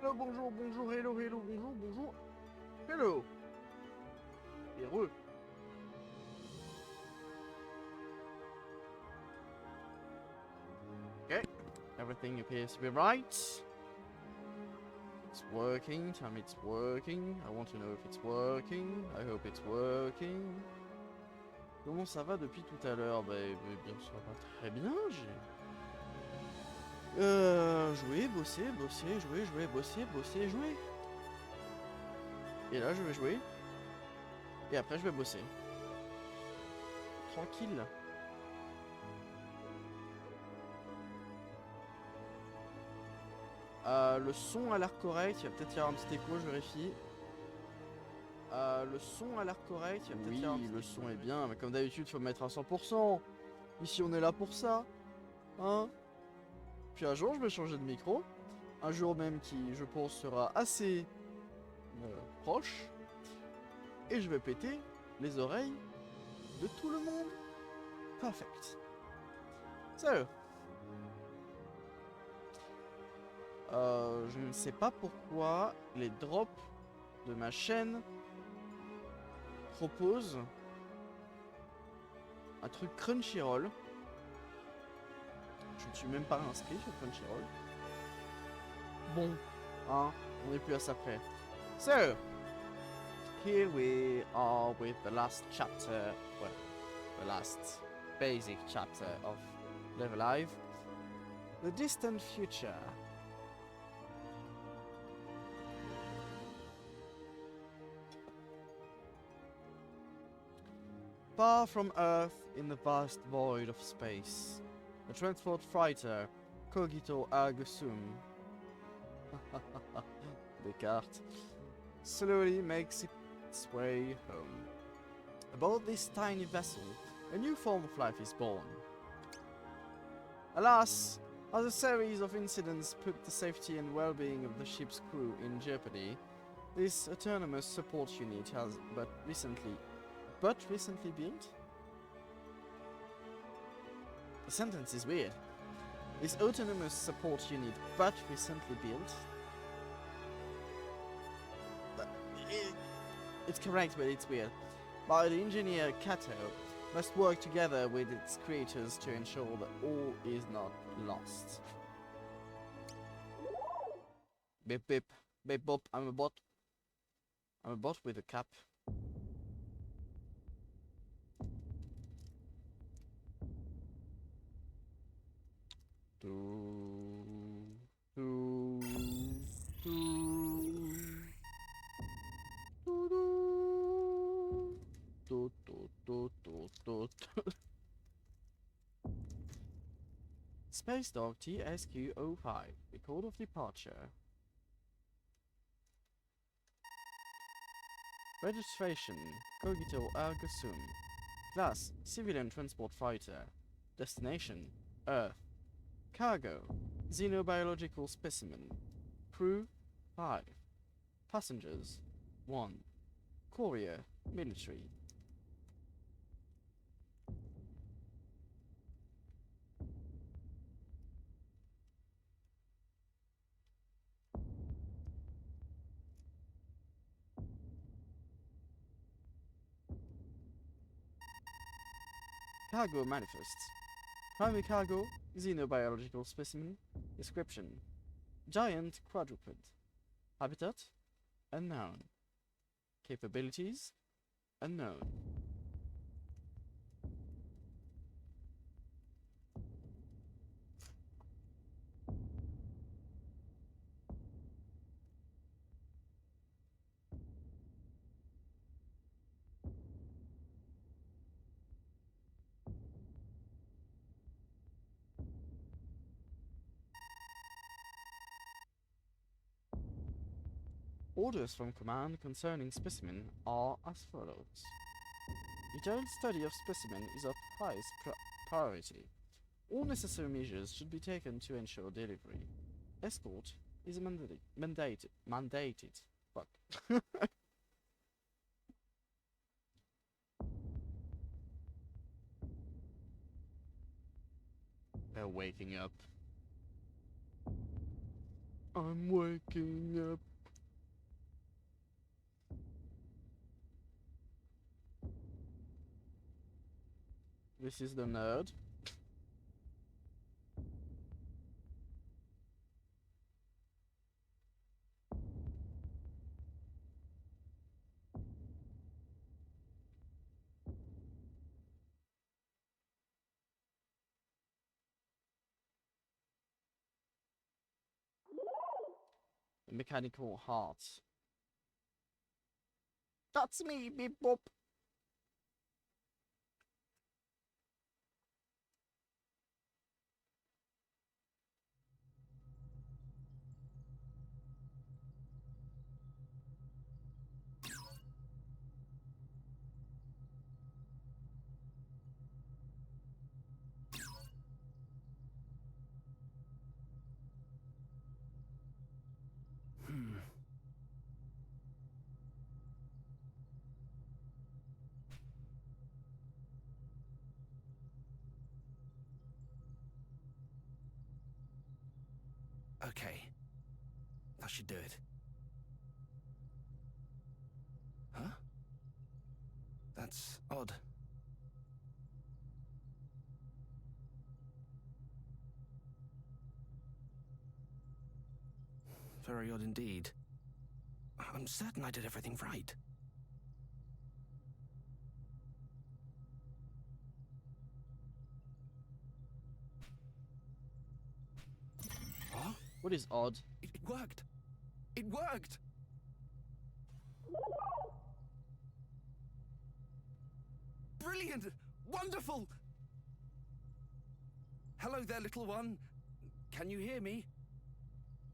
Hello, bonjour, bonjour, hello, hello, bonjour, bonjour, hello. Heureux. Okay, everything appears to be right. It's working, tell me it's working. I want to know if it's working. I hope it's working. Comment ça va depuis tout à l'heure? Bah, bien, ça va très bien, jouer, bosser, bosser, jouer, jouer, bosser, bosser, jouer. Et là, je vais jouer. Et après, je vais bosser. Tranquille. Le son a l'air correct, il va peut-être y avoir un petit écho, je vérifie. Le son a l'air correct, il va peut-être y avoir un petit écho. Oui, le son est bien, mais comme d'habitude, faut mettre à 100%. Ici, on est là pour ça. Hein? Puis un jour, je vais changer de micro. Un jour même qui, je pense, sera assez proche. Et je vais péter les oreilles de tout le monde. Perfect. So. Je ne sais pas pourquoi les drops de ma chaîne proposent un truc Crunchyroll. Je ne suis même pas inscrit sur Crunchyroll. Bon, hein, on n'est plus à ça près. So, here we are with the last chapter, well, the last basic chapter of Live Alive. The distant future. Far from Earth in the vast void of space, the transport fighter Kogito Ergo Sum Descartes slowly makes its way home. Aboard this tiny vessel, a new form of life is born. Alas, as a series of incidents put the safety and well-being of the ship's crew in jeopardy, this autonomous support unit has recently built? The sentence is weird. This autonomous support unit but recently built? It's correct, but it's weird. By the engineer Kato must work together with its creators to ensure that all is not lost. Beep beep. Beep bop. I'm a bot. I'm a bot with a cap. Space Dog TSQ-05, record of departure. Registration, Kogito Ergo Sum. Class, Civilian Transport Fighter. Destination, Earth. Cargo, Xenobiological Specimen. Crew, 5. Passengers, 1. Courier, Military. Cargo manifests. Primary cargo, Xenobiological Specimen. Description, Giant quadruped. Habitat, unknown. Capabilities, unknown. Orders from command concerning specimen are as follows. Detailed study of specimen is of highest priority. All necessary measures should be taken to ensure delivery. Escort is mandated. Fuck. They're waking up. I'm waking up. This is the nerd. The mechanical heart. That's me, beep boop. Okay. That should do it. Huh? That's odd. Very odd indeed. I'm certain I did everything right. What? What is odd? It worked! It worked! Brilliant! Wonderful! Hello there, little one. Can you hear me?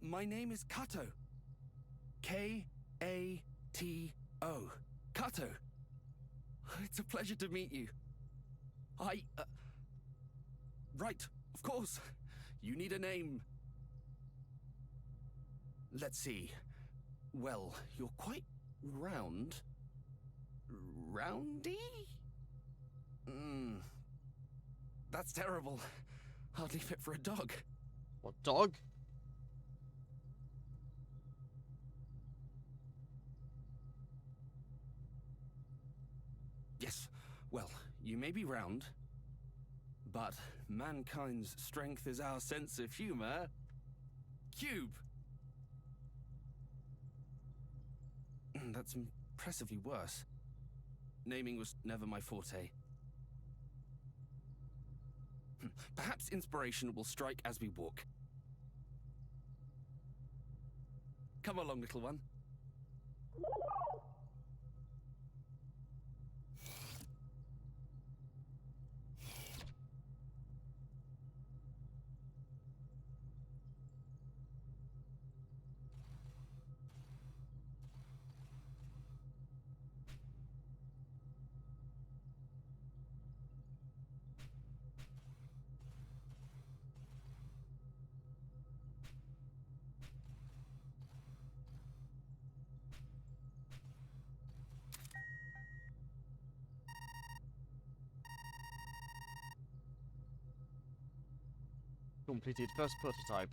My name is Kato. Kato. Kato. It's a pleasure to meet you. Right, of course. You need a name. Let's see. Well, you're quite round. Roundy? That's terrible. Hardly fit for a dog. What, dog? Yes, well, you may be round, but mankind's strength is our sense of humor. Cube. That's impressively worse. Naming was never my forte. Perhaps inspiration will strike as we walk. Come along, little one. Completed first prototype.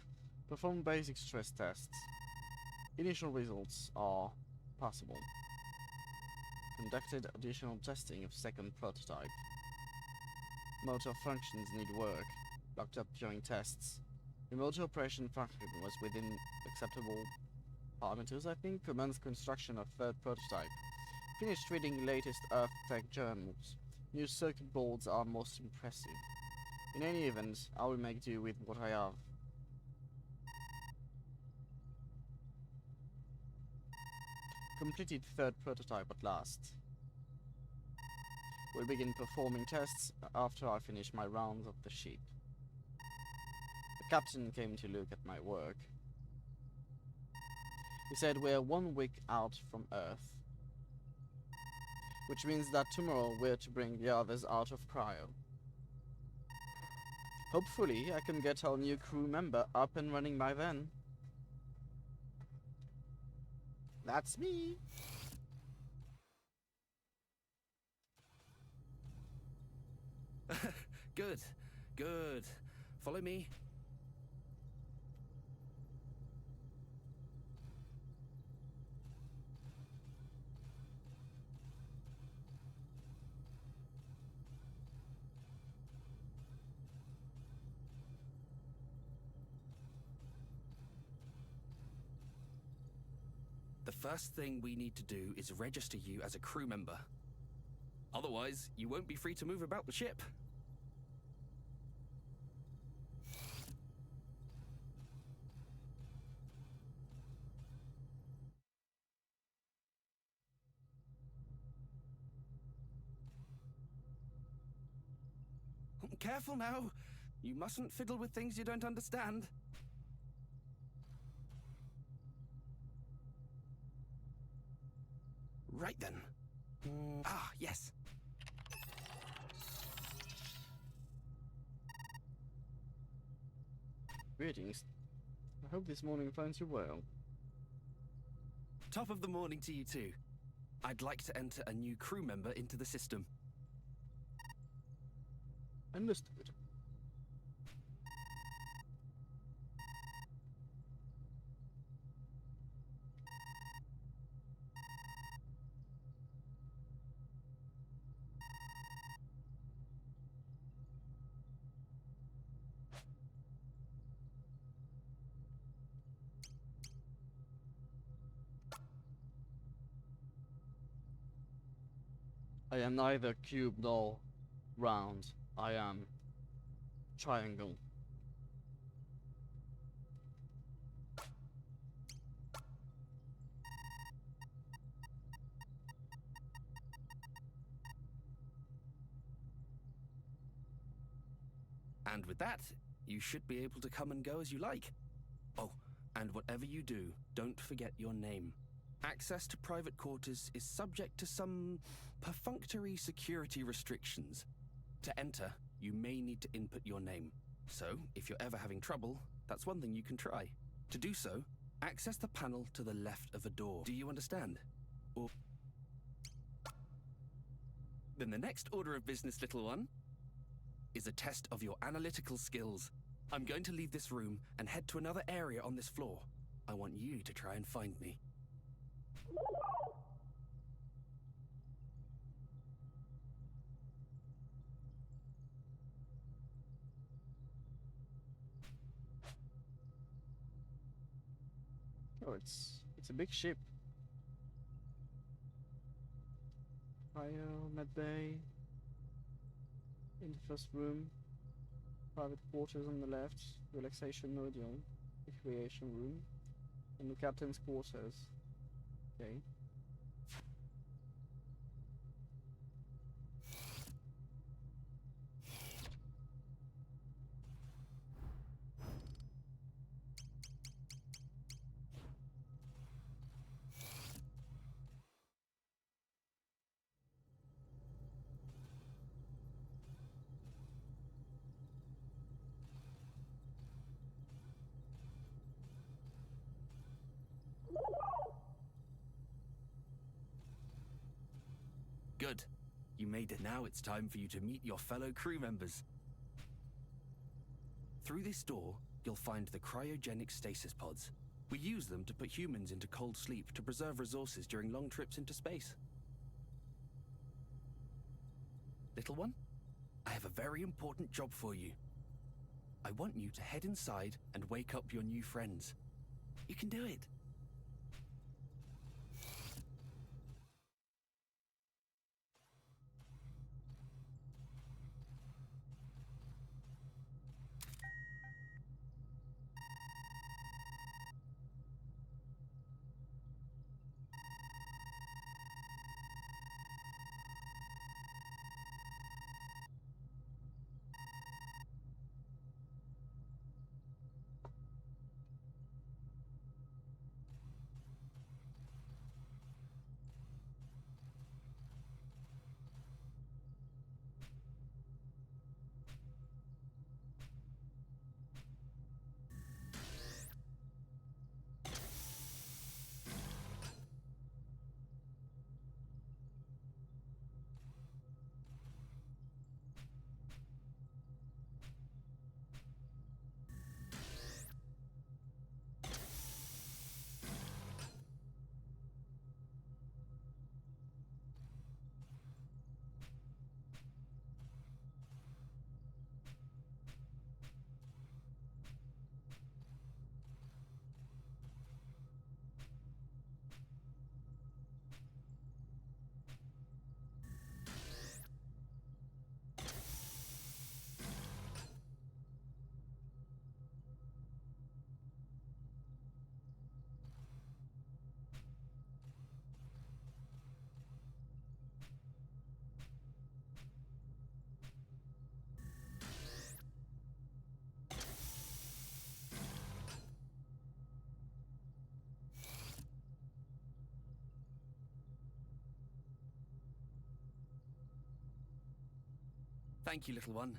Perform basic stress tests. Initial results are passable. Conducted additional testing of second prototype. Motor functions need work. Locked up during tests. The motor operation function was within acceptable parameters, I think. Commenced construction of third prototype. Finished reading latest Earth Tech journals. New circuit boards are most impressive. In any event, I will make do with what I have. Completed third prototype at last. We'll begin performing tests after I finish my rounds of the ship. The captain came to look at my work. He said we're 1 week out from Earth, which means that tomorrow we're to bring the others out of cryo. Hopefully, I can get our new crew member up and running by then. That's me. Good, good. Follow me. The first thing we need to do is register you as a crew member. Otherwise, you won't be free to move about the ship. Careful now. You mustn't fiddle with things you don't understand. Right then. Yes. Greetings. I hope this morning finds you well. Top of the morning to you too. I'd like to enter a new crew member into the system. Understood. I am neither cube nor round. I am triangle. And with that, you should be able to come and go as you like. Oh, and whatever you do, don't forget your name. Access to private quarters is subject to some perfunctory security restrictions. To enter, you may need to input your name. So, if you're ever having trouble, that's one thing you can try. To do so, access the panel to the left of a door. Do you understand? Or... Then the next order of business, little one, is a test of your analytical skills. I'm going to leave this room and head to another area on this floor. I want you to try and find me. Oh, it's a big ship. Cryo, med bay. In the first room. Private quarters on the left. Relaxation module. Recreation room. And the captain's quarters. Okay. Good. You made it. Now it's time for you to meet your fellow crew members. Through this door, you'll find the cryogenic stasis pods. We use them to put humans into cold sleep to preserve resources during long trips into space. Little one, I have a very important job for you. I want you to head inside and wake up your new friends. You can do it. Thank you, little one.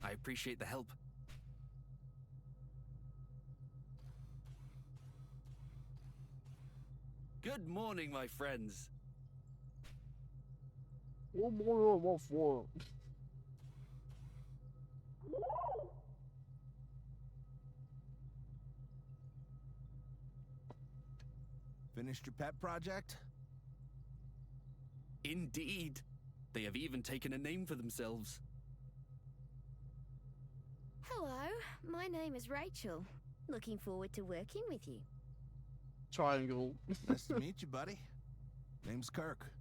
I appreciate the help. Good morning, my friends. Oh boy, what for? Finished your pet project? Indeed. They have even taken a name for themselves. Hello, my name is Rachel. Looking forward to working with you. Triangle. Nice to meet you, buddy. Name's Kirk.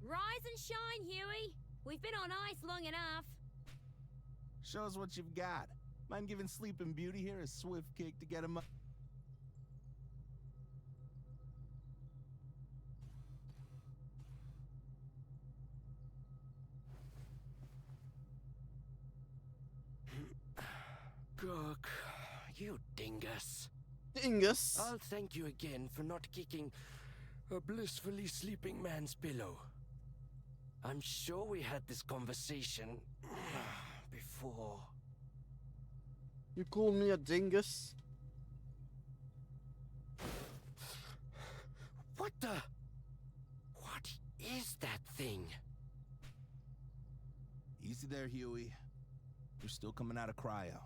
Rise and shine, Huey. We've been on ice long enough. Show us what you've got. Mind giving Sleeping Beauty here a swift kick to get him up? Kirk, you dingus. Dingus. I'll thank you again for not kicking a blissfully sleeping man's pillow. I'm sure we had this conversation before. You call me a dingus? What the? What is that thing? Easy there, Huey. You're still coming out of cryo.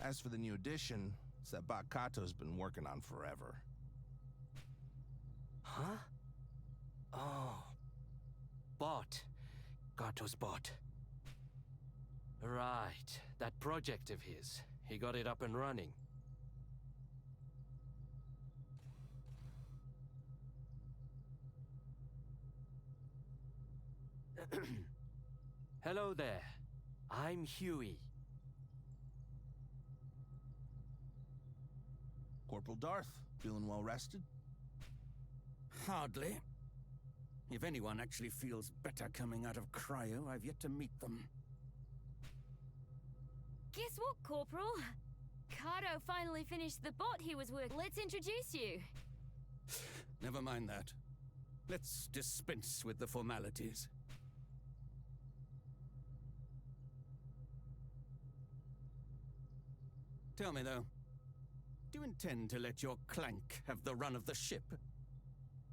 As for the new addition, it's that bot Kato's been working on forever. Huh? Oh. Bot. Kato's bot. Right. That project of his. He got it up and running. Hello there. I'm Huey. Corporal Darth, feeling well rested? Hardly. If anyone actually feels better coming out of cryo, I've yet to meet them. Guess what, Corporal? Kato finally finished the bot he was working. Let's introduce you. Never mind that. Let's dispense with the formalities. Tell me, though, do you intend to let your clank have the run of the ship?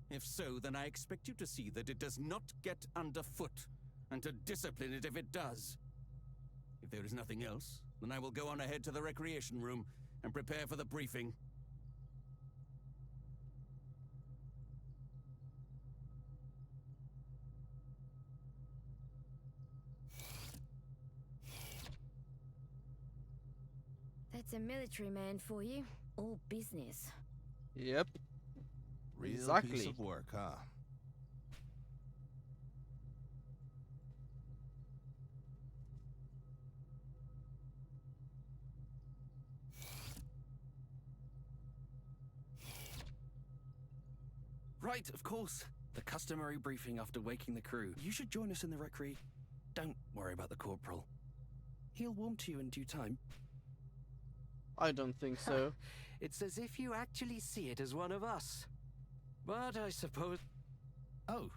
If so, then I expect you to see that it does not get underfoot, and to discipline it if it does. If there is nothing else, then I will go on ahead to the recreation room and prepare for the briefing. That's a military man for you. All business. Yep. Real Exactly. piece of work, huh? Right, of course. The customary briefing after waking the crew. You should join us in the recre. Don't worry about the corporal. He'll warm to you in due time. I don't think so. It's as if you actually see it as one of us. But I suppose... Oh.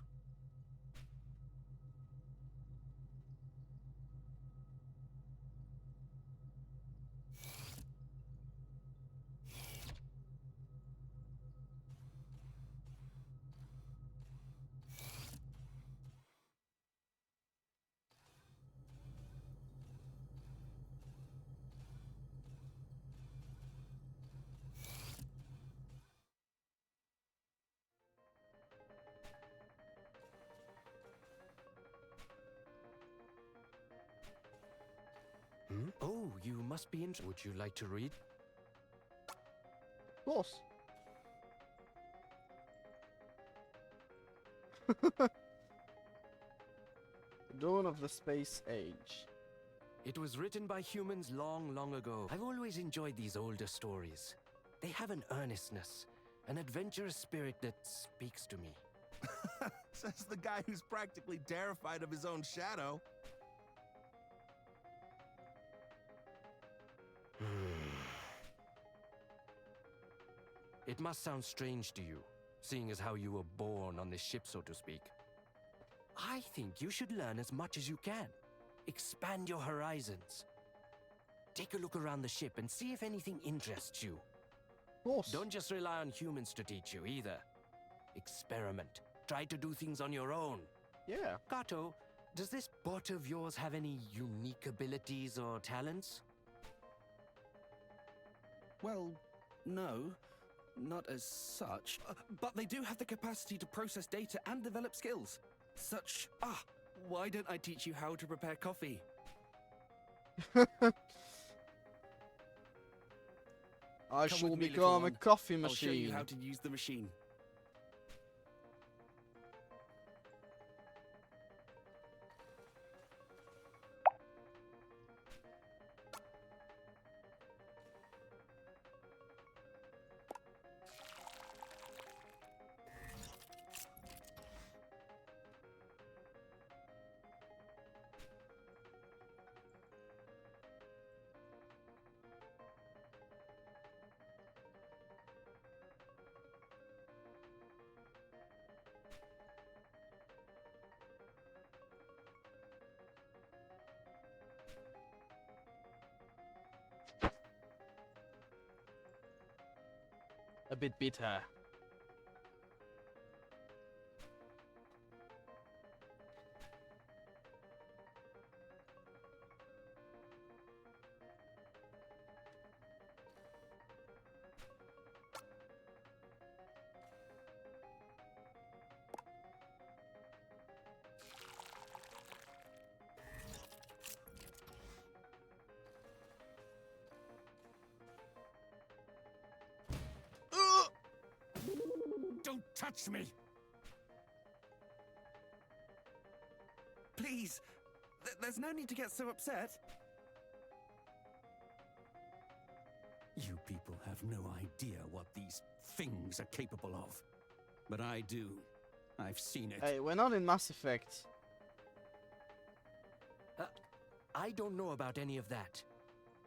Hmm? Oh, you must be in... Would you like to read? Of course. Dawn of the Space Age. It was written by humans long, long ago. I've always enjoyed these older stories. They have an earnestness, an adventurous spirit that speaks to me. Says the guy who's practically terrified of his own shadow. It must sound strange to you. seeing as how you were born on this ship, so to speak. I think you should learn as much as you can. Expand your horizons. Take a look around the ship and see if anything interests you. Of course. Don't just rely on humans to teach you either. Experiment. Try to do things on your own. Yeah. Kato, does this bot of yours have any unique abilities or talents? Well, no, not as such. But they do have the capacity to process data and develop skills. Such. Why don't I teach you how to prepare coffee? I Come shall with me, little become a one. coffee I'll show you machine. how to use the machine. A bit bitter. Don't touch me! Please, there's no need to get so upset. You people have no idea what these things are capable of. But I do. I've seen it. Hey, we're not in Mass Effect. I don't know about any of that,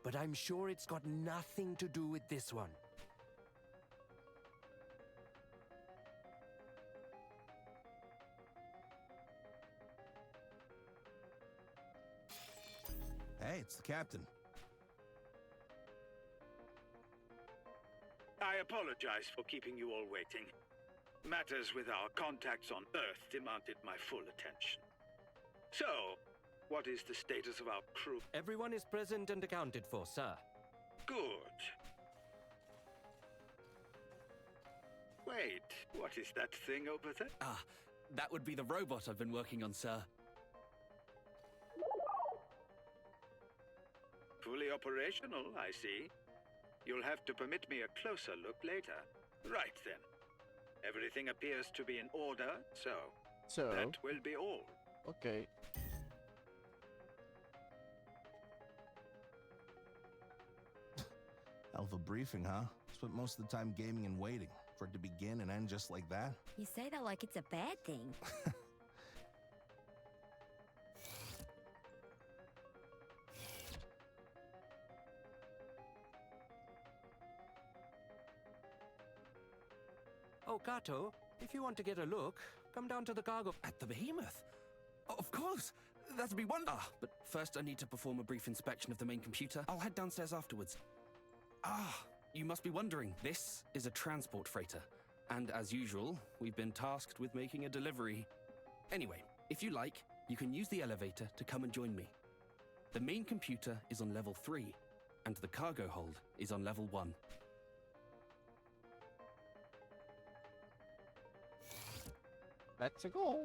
but I'm sure it's got nothing to do with this one. Hey, it's the captain. I apologize for keeping you all waiting. Matters with our contacts on Earth demanded my full attention. So, what is the status of our crew? Everyone is present and accounted for, sir. Good. Wait, what is that thing over there? That would be the robot I've been working on, sir. Fully operational, I see. You'll have to permit me a closer look later. Right then. Everything appears to be in order, so So, that will be all. okay. Hell of a briefing, huh? Spent most of the time gaming and waiting for it to begin and end just like that. You say that like it's a bad thing. Oh, Kato, if you want to get a look, come down to the cargo. At the Behemoth? Of course! That'd be wonderful. But first I need to perform a brief inspection of the main computer. I'll head downstairs afterwards. You must be wondering, this is a transport freighter. And as usual, we've been tasked with making a delivery. Anyway, if you like, you can use the elevator to come and join me. The main computer is on level 3, and the cargo hold is on level 1. Let's go.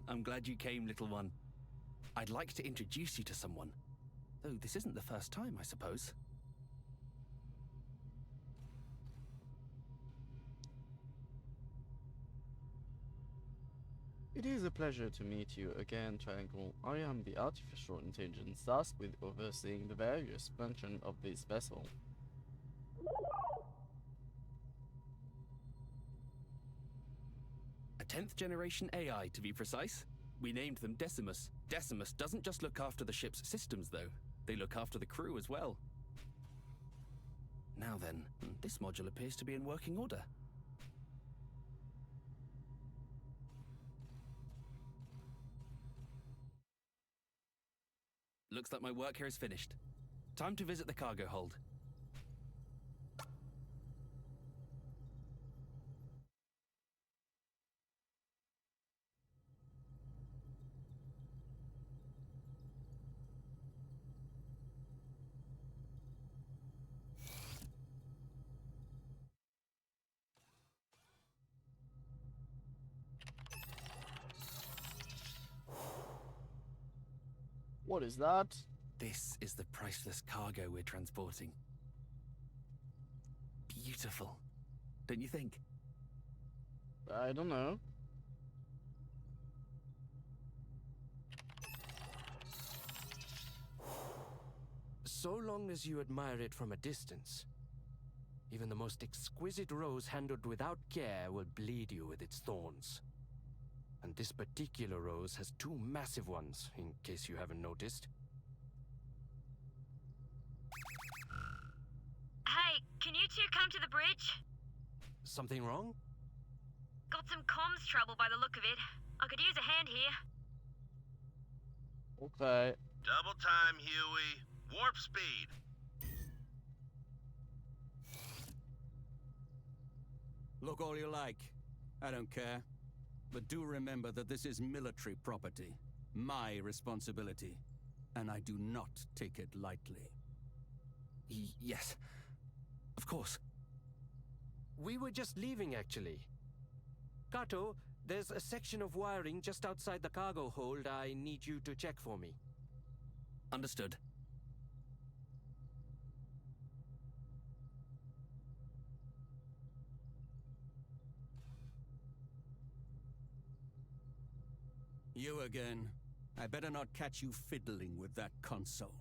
I'm glad you came, little one. I'd like to introduce you to someone. Though this isn't the first time, I suppose. It is a pleasure to meet you again, Triangle. I am the artificial intelligence tasked with overseeing the various functions of this vessel. A 10th generation AI, to be precise. We named them Decimus. Decimus doesn't just look after the ship's systems, though. They look after the crew as well. Now then, this module appears to be in working order. Looks like my work here is finished. Time to visit the cargo hold. What is that? This is the priceless cargo we're transporting. Beautiful, don't you think? I don't know. So long as you admire it from a distance, even the most exquisite rose handled without care will bleed you with its thorns. And this particular rose has two massive ones, in case you haven't noticed. Hey, can you two come to the bridge? Something wrong? Got some comms trouble by the look of it. I could use a hand here. Okay. Double time, Huey. Warp speed. Look all you like. I don't care. But do remember that this is military property. My responsibility. And I do not take it lightly. Yes, of course. We were just leaving, actually. Kato, there's a section of wiring just outside the cargo hold I need you to check for me. Understood. You again. I better not catch you fiddling with that console.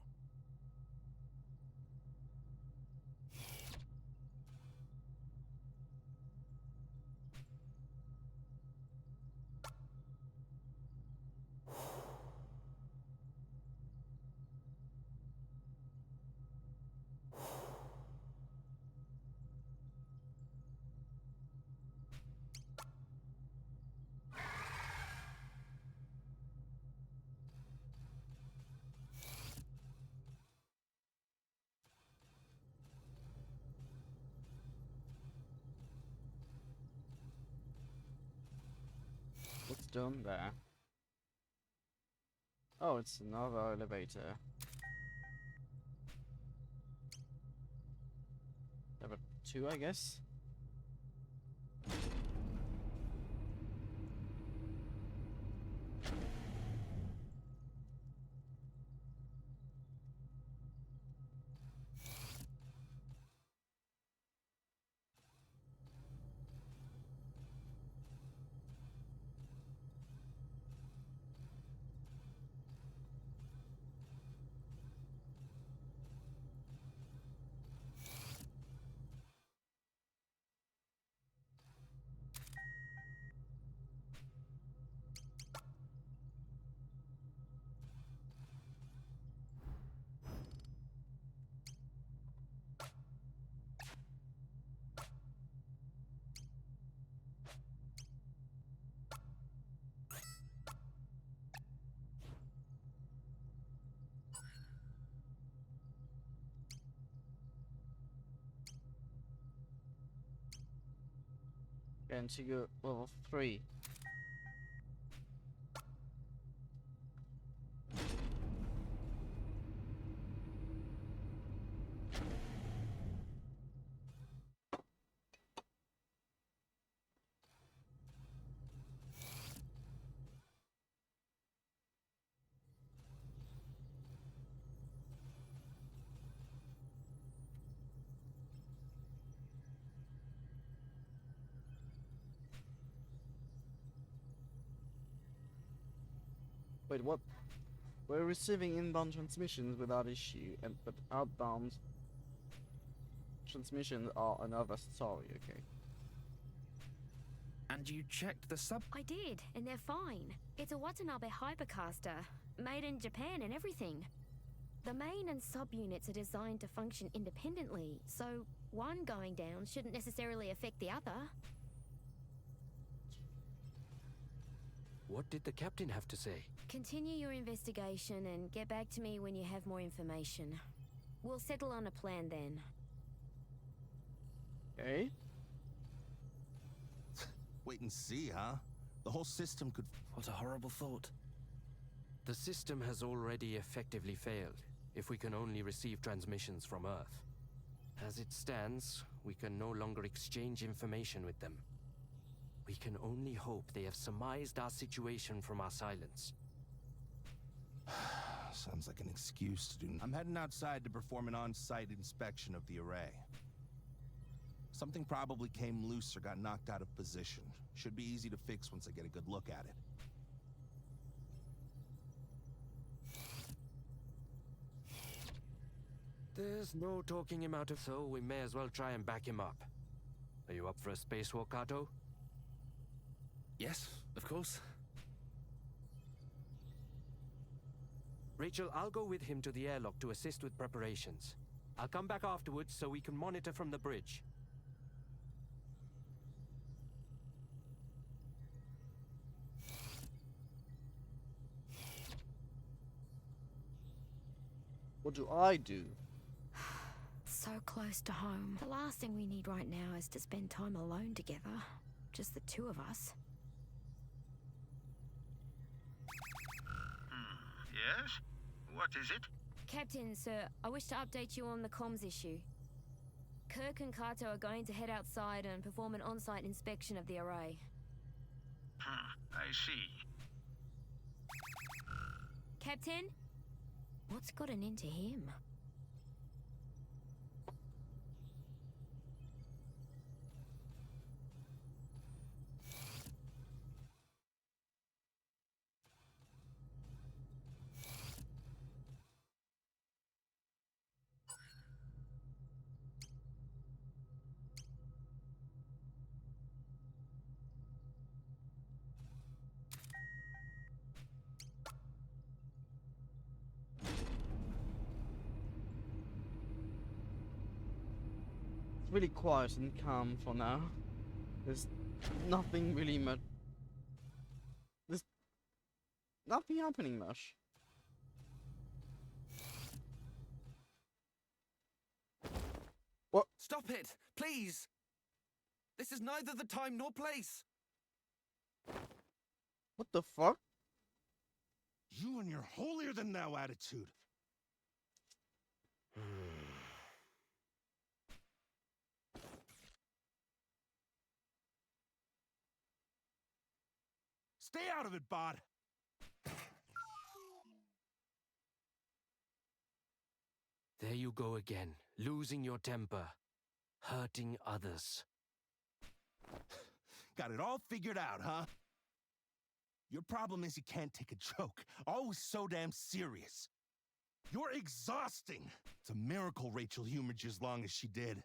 What's done there? Oh, it's another elevator. Level 2, I guess? And to go level 3. Wait, what? We're receiving inbound transmissions without issue, but outbound transmissions are another story, okay. And you checked the sub... I did, and they're fine. It's a Watanabe hypercaster, made in Japan and everything. The main and sub-units are designed to function independently, so one going down shouldn't necessarily affect the other. What did the captain have to say? Continue your investigation and get back to me when you have more information. We'll settle on a plan then. Okay. Wait and see, huh? The whole system could... What a horrible thought. The system has already effectively failed, if we can only receive transmissions from Earth. As it stands, we can no longer exchange information with them. We can only hope they have surmised our situation from our silence. Sounds like an excuse to do... I'm heading outside to perform an on-site inspection of the array. Something probably came loose or got knocked out of position. Should be easy to fix once I get a good look at it. There's no talking him out of, so we may as well try and back him up. Are you up for a spacewalk, Kato? Yes, of course. Rachel, I'll go with him to the airlock to assist with preparations. I'll come back afterwards so we can monitor from the bridge. What do I do? So close to home. The last thing we need right now is to spend time alone together. Just the two of us. Yes? What is it? Captain, sir, I wish to update you on the comms issue. Kirk and Kato are going to head outside and perform an on-site inspection of the array. I see. Captain? What's gotten into him? It's really quiet and calm for now. There's nothing really much. There's nothing happening much. What? Stop it, please! This is neither the time nor place! What the fuck? You and your holier-than-thou attitude. Stay out of it, Bod. There you go again, losing your temper, hurting others. Got it all figured out, huh? Your problem is you can't take a joke. Always so damn serious. You're exhausting. It's a miracle Rachel humored you as long as she did.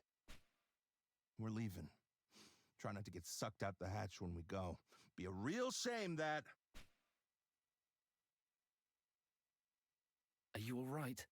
We're leaving. Try not to get sucked out the hatch when we go. Be a real shame that... Are you alright?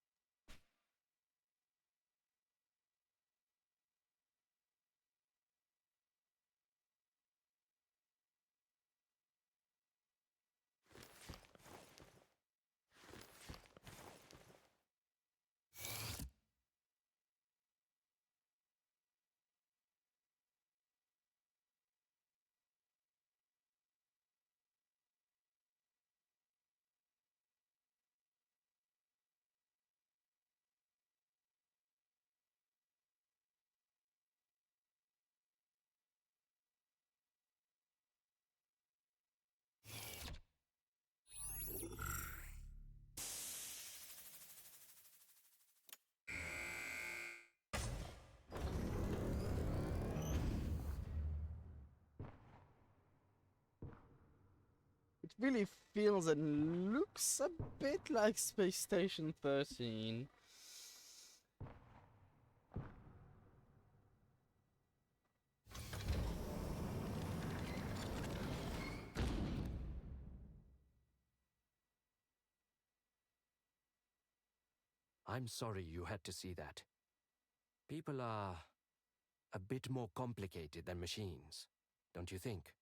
really feels and looks a bit like Space Station 13. I'm sorry you had to see that. People are a bit more complicated than machines, don't you think?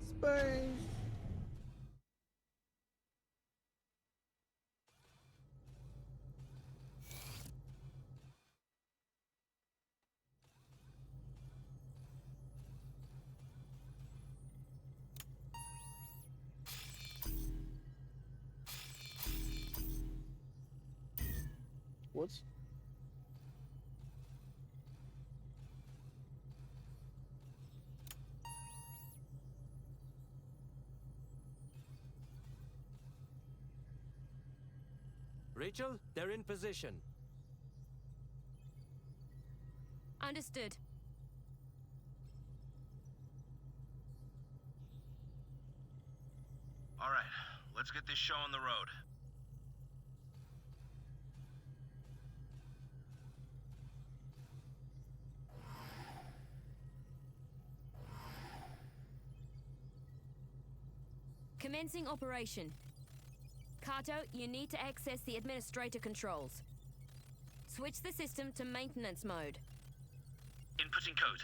Space! What? Rachel, they're in position. Understood. All right, let's get this show on the road. Commencing operation. Kato, you need to access the administrator controls. Switch the system to maintenance mode. Inputting code.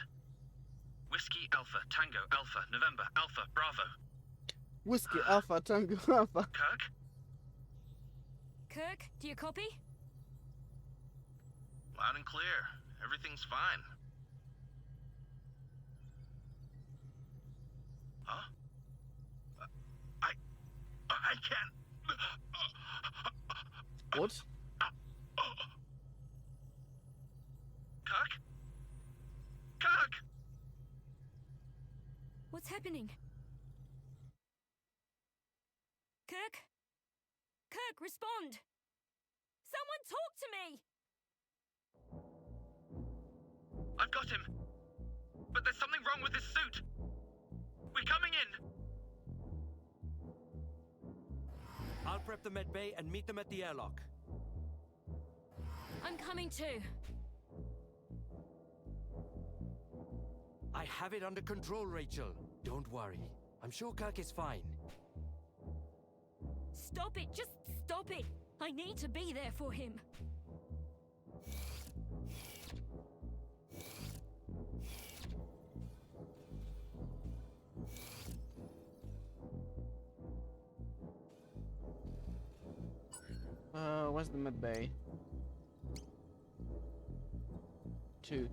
Whiskey Alpha Tango Alpha November Alpha Bravo. Whiskey Alpha Tango Alpha. Kirk? Kirk, do you copy? Loud and clear. Everything's fine. Huh? I can't. What? Kirk? Kirk! What's happening? Kirk? Kirk, respond! Someone talk to me! I've got him. But there's something wrong with his suit. We're coming in. I'll prep the med bay and meet them at the airlock. I'm coming too. I have it under control, Rachel. Don't worry. I'm sure Kirk is fine. Stop it! Just stop it! I need to be there for him. Where's the med bay? 2.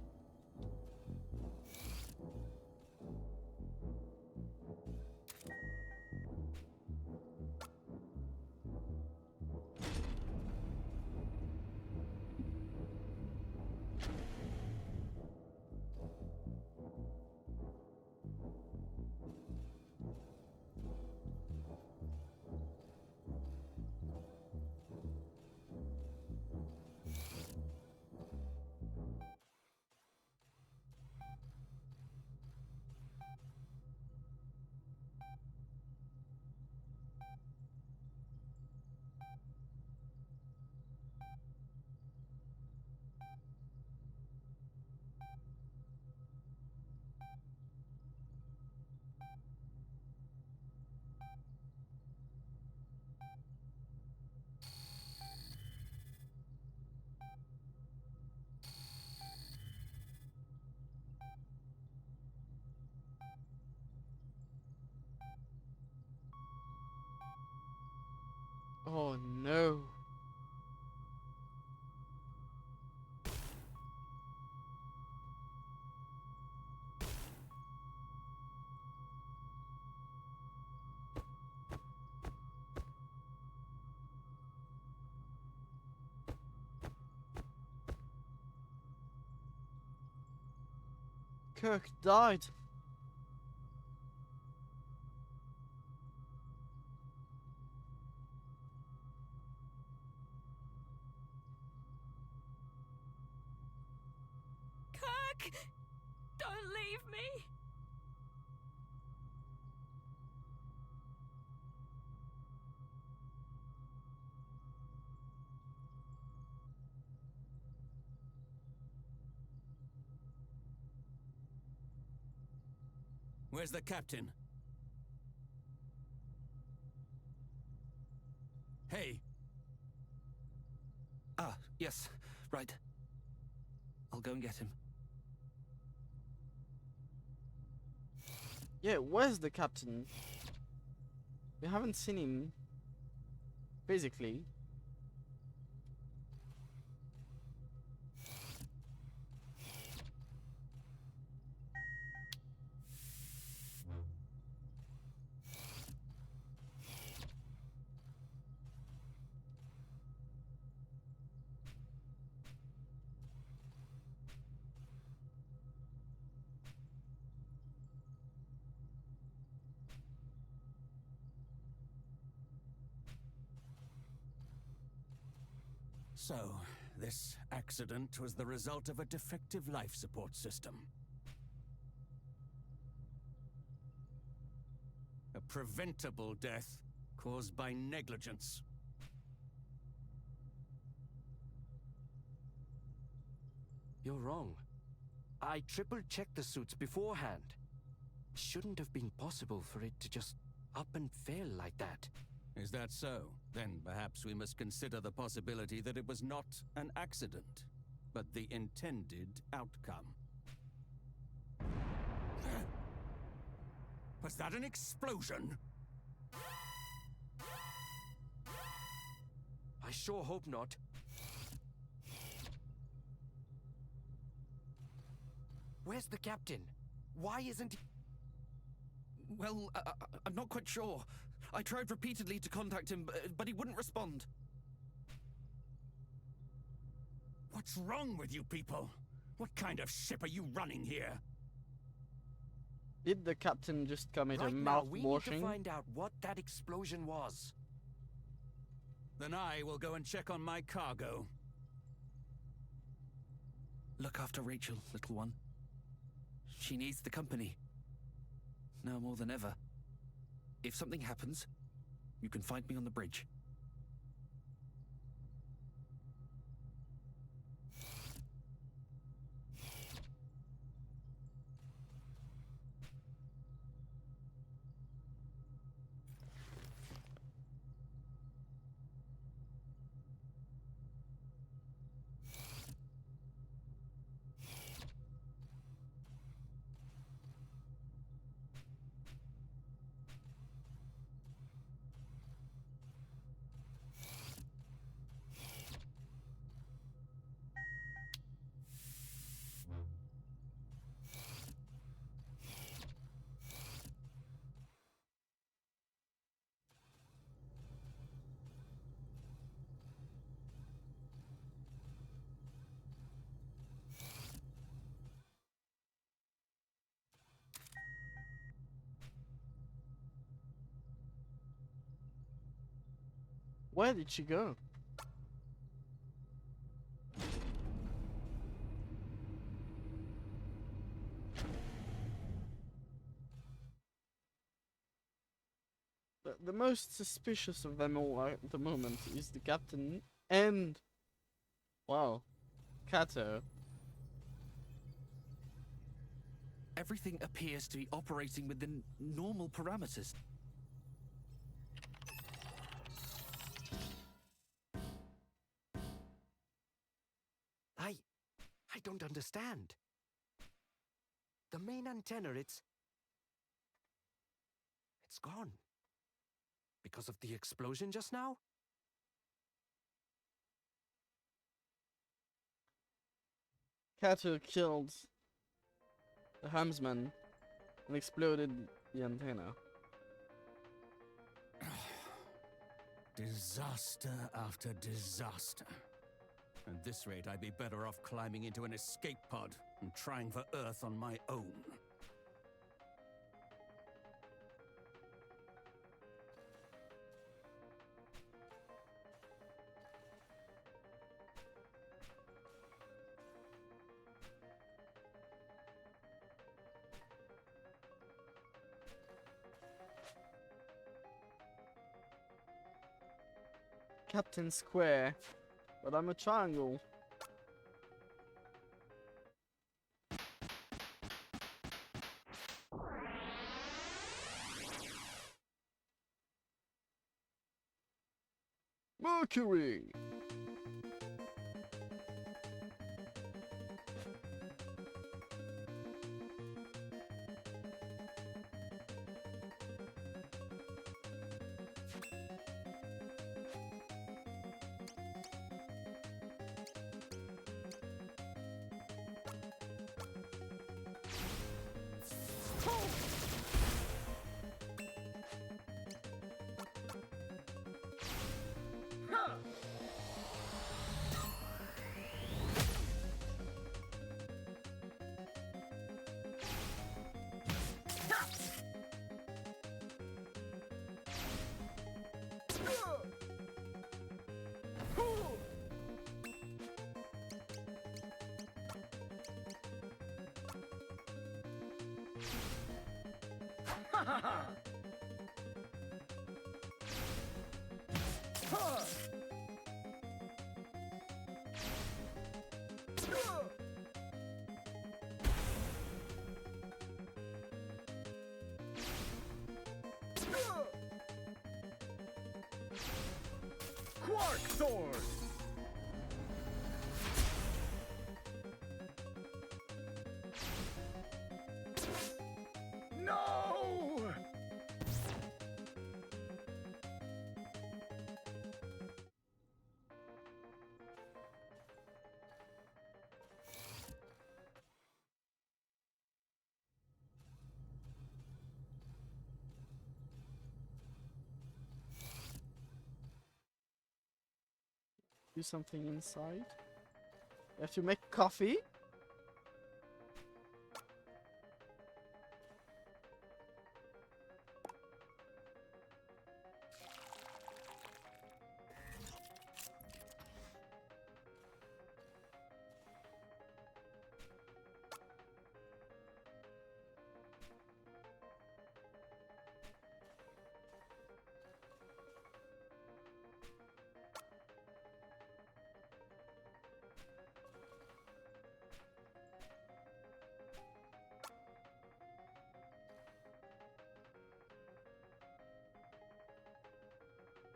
Oh no. Kirk died. Kirk! Don't leave me! Where's the captain? Hey! Ah, yes, right. I'll go and get him. Yeah, where's the captain? We haven't seen him. Basically. So, this accident was the result of a defective life support system. A preventable death caused by negligence. You're wrong. I triple-checked the suits beforehand. Shouldn't have been possible for it to just up and fail like that. Is that so? Then perhaps we must consider the possibility that it was not an accident, but the intended outcome. Was that an explosion? I sure hope not. Where's the captain? Why isn't he? Well, I'm not quite sure. I tried repeatedly to contact him, but he wouldn't respond. What's wrong with you people? What kind of ship are you running here? Did the captain just commit a Right now, we need to mouth-washing? find out what that explosion was. Then I will go and check on my cargo. Look after Rachel, little one. She needs the company. Now more than ever. If something happens, you can find me on the bridge. Where did she go? The most suspicious of them all at the moment is the captain and, wow, Kato. Everything appears to be operating within normal parameters. I don't understand. The main antenna, it's gone. Because of the explosion just now? cat who killed the helmsman and exploded the antenna. Disaster after disaster. At this rate, I'd be better off climbing into an escape pod and trying for Earth on my own. Captain Square, but I'm a triangle. Mercury! Quark Sword! No! Do something inside. You have to make coffee.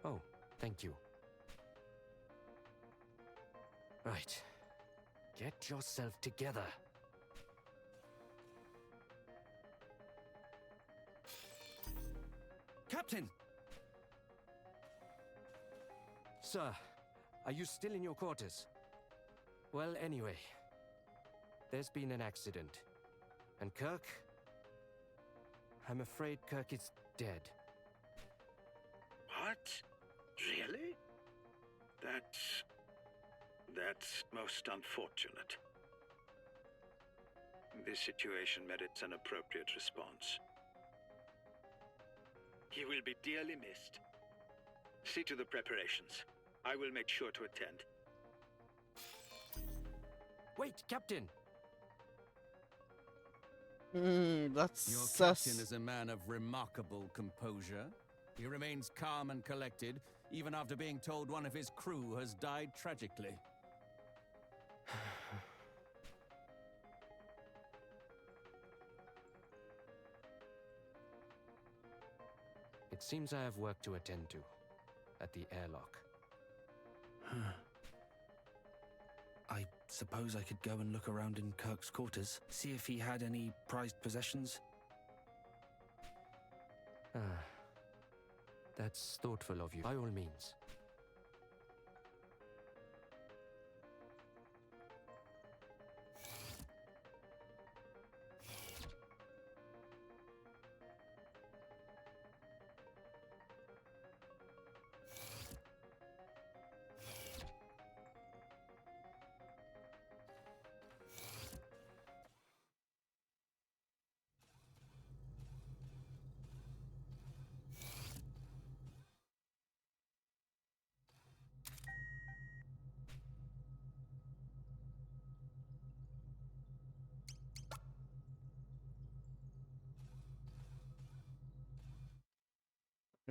Oh, thank you. Right. Get yourself together. Captain! Sir, are you still in your quarters? Well, anyway, there's been an accident. And Kirk? I'm afraid Kirk is dead. What? Really? That's most unfortunate. This situation merits an appropriate response. He will be dearly missed. See to the preparations. I will make sure to attend. Wait, Captain! That's Your sus. captain is a man of remarkable composure. He remains calm and collected, even after being told one of his crew has died tragically. It seems I have work to attend to at the airlock. I suppose I could go and look around in Kirk's quarters, see if he had any prized possessions. That's thoughtful of you. By all means.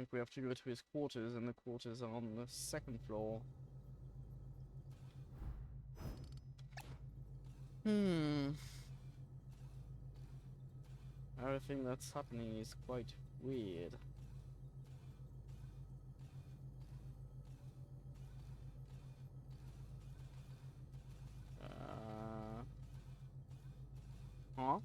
think we have to go to his quarters, and the quarters are on the 2nd floor. Everything that's happening is quite weird. Huh?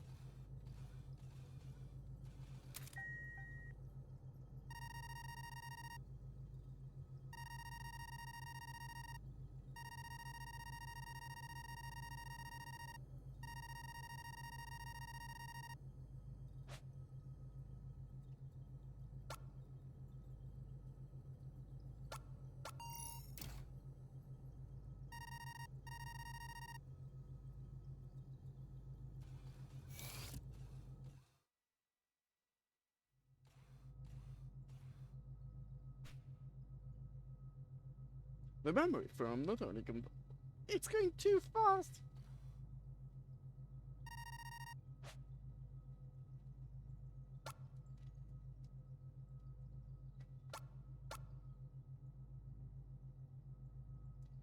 The memory foam not only it's going too fast!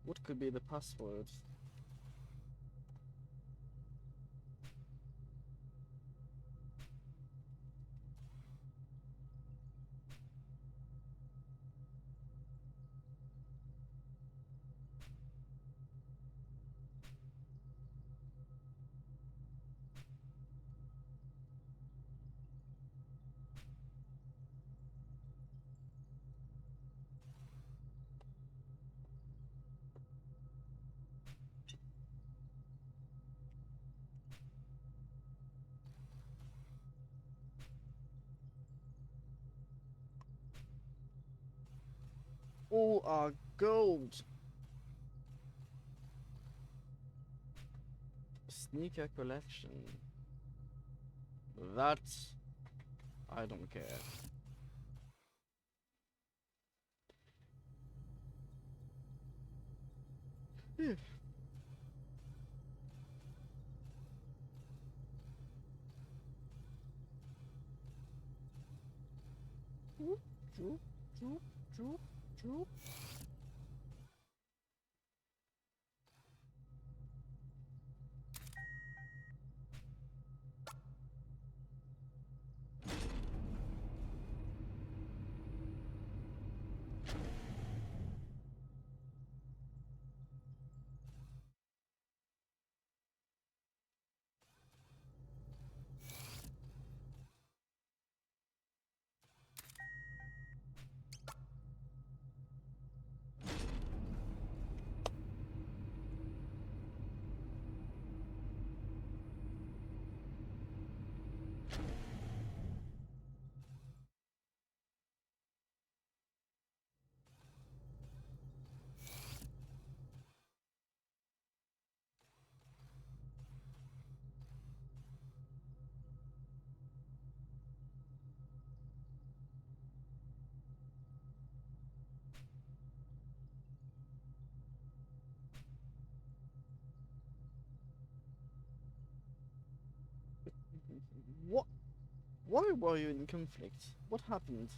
What could be the password? All are gold! Sneaker collection. That I don't care. Yeah. Droop, droop, droop, droop. What? Why were you in conflict? What happened?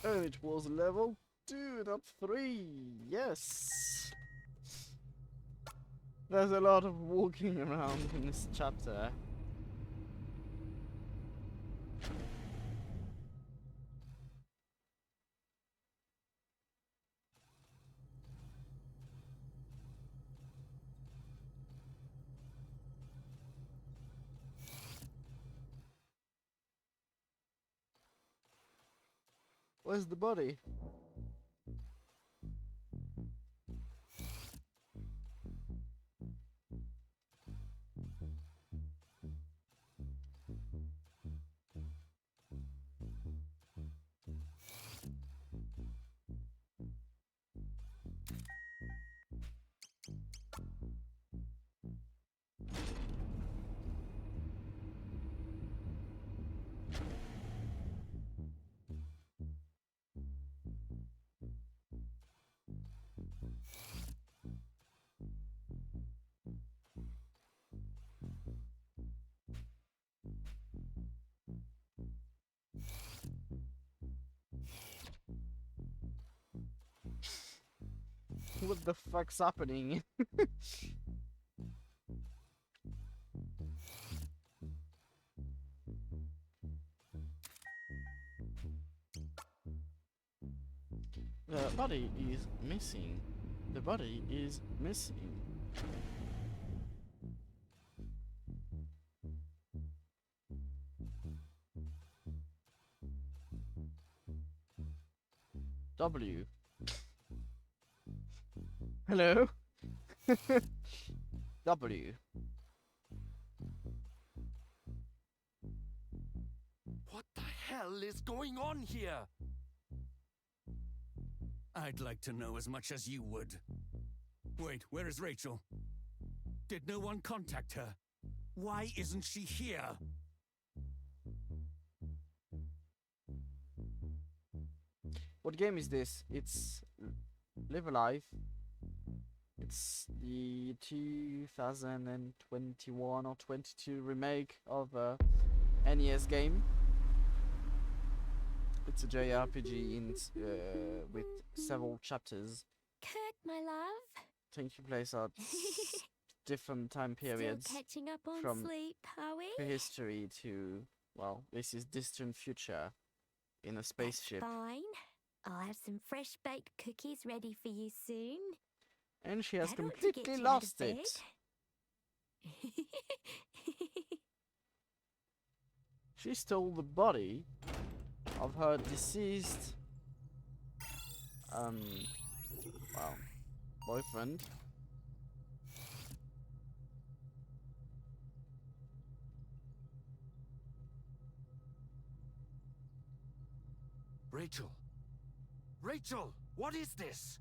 Oh, it was level 2, not 3. Yes. There's a lot of walking around in this chapter. Where's the body? what the fuck's happening. The body is missing. The body is missing. W. Hello? W. What the hell is going on here? I'd like to know as much as you would. Wait, where is Rachel? Did no one contact her? Why isn't she here? What game is this? It's Live Alive. It's the 2021 or 22 remake of a NES game. It's a JRPG with several chapters. Kirk, my love. Takes place at different time periods. Still catching up on from sleep, are we? Prehistory to, well, this is distant future in a spaceship. That's fine. I'll have some fresh baked cookies ready for you soon. And she has That ought to get completely you out of lost bed. it. She stole the body of her deceased well, boyfriend. Rachel! Rachel! What is this?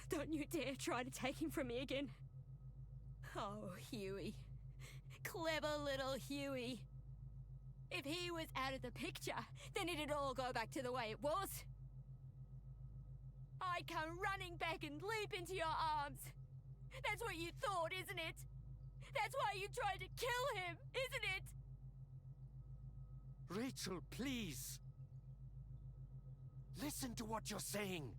Don't you dare try to take him from me again. Oh, Huey. Clever little Huey. If he was out of the picture, then it'd all go back to the way it was. I'd come running back and leap into your arms. That's what you thought, isn't it? That's why you tried to kill him, isn't it? Rachel, please! Listen to what you're saying!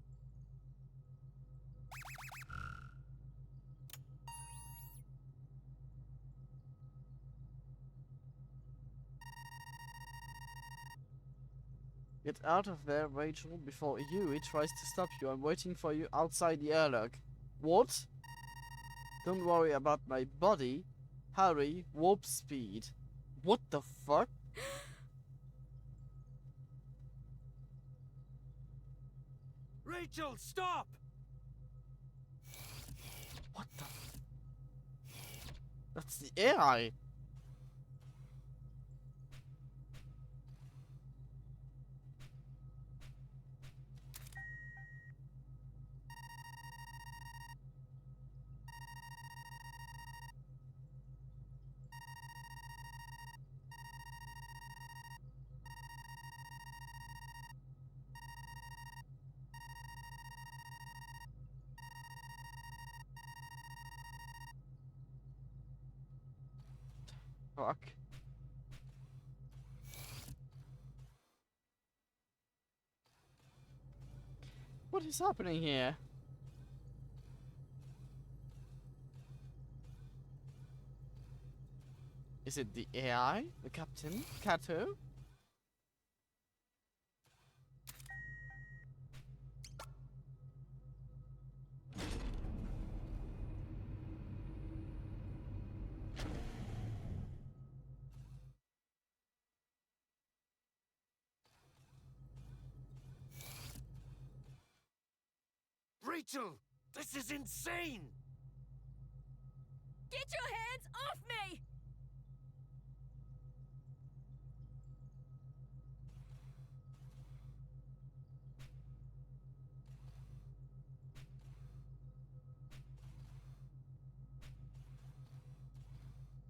Get out of there, Rachel, before Huey tries to stop you. I'm waiting for you outside the airlock. What? Don't worry about my body. Hurry, warp speed. What the fuck? Rachel, stop! What the? That's the AI. Fuck. What is happening here? Is it the AI? The captain? Kato? Rachel! This is insane! Get your hands off me!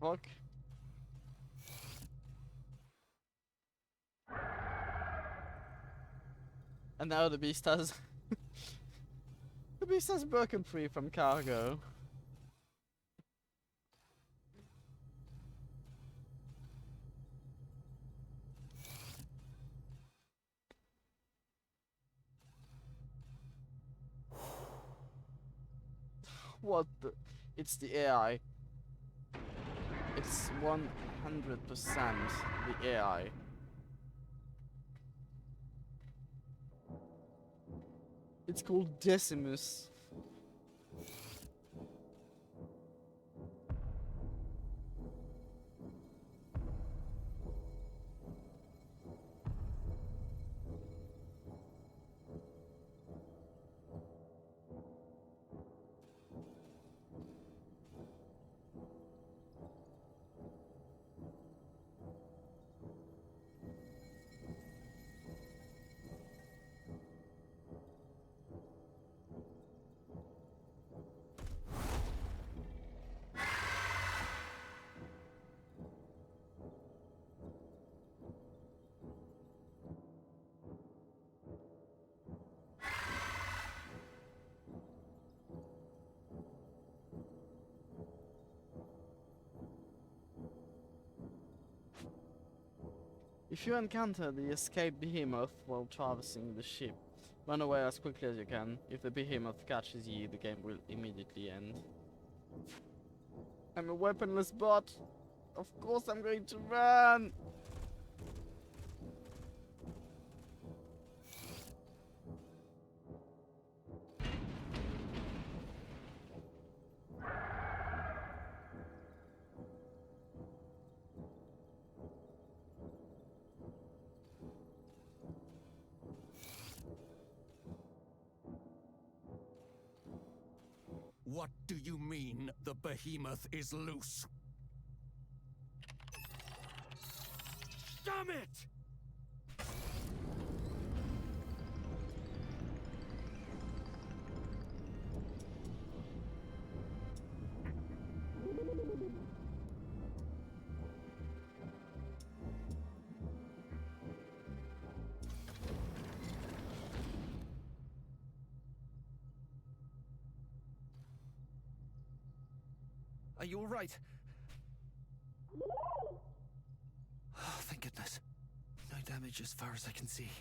Fuck. And now the beast has the beast has broken free from cargo. What the? It's the AI. It's 100% the AI. It's called Decimus. If you encounter the escaped behemoth while traversing the ship, run away as quickly as you can. If the behemoth catches you, the game will immediately end. I'm a weaponless bot. Of course I'm going to run! What do you mean the behemoth is loose? Damn it! Are you all right? Oh, thank goodness. No damage as far as I can see.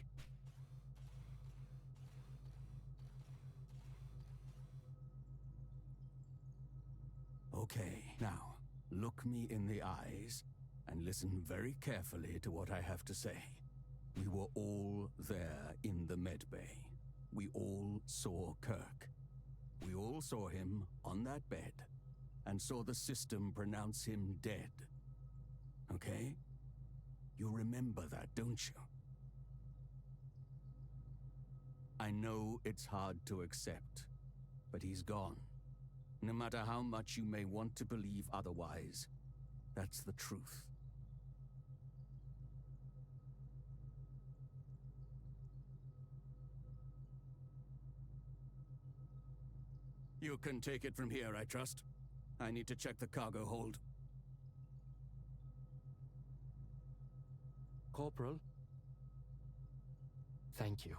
Okay, now, look me in the eyes and listen very carefully to what I have to say. We were all there in the medbay. We all saw Kirk. We all saw him on that bed and saw the system pronounce him dead. Okay? You remember that, don't you? I know it's hard to accept, but he's gone. No matter how much you may want to believe otherwise, that's the truth. You can take it from here, I trust. I need to check the cargo hold. Corporal? Thank you.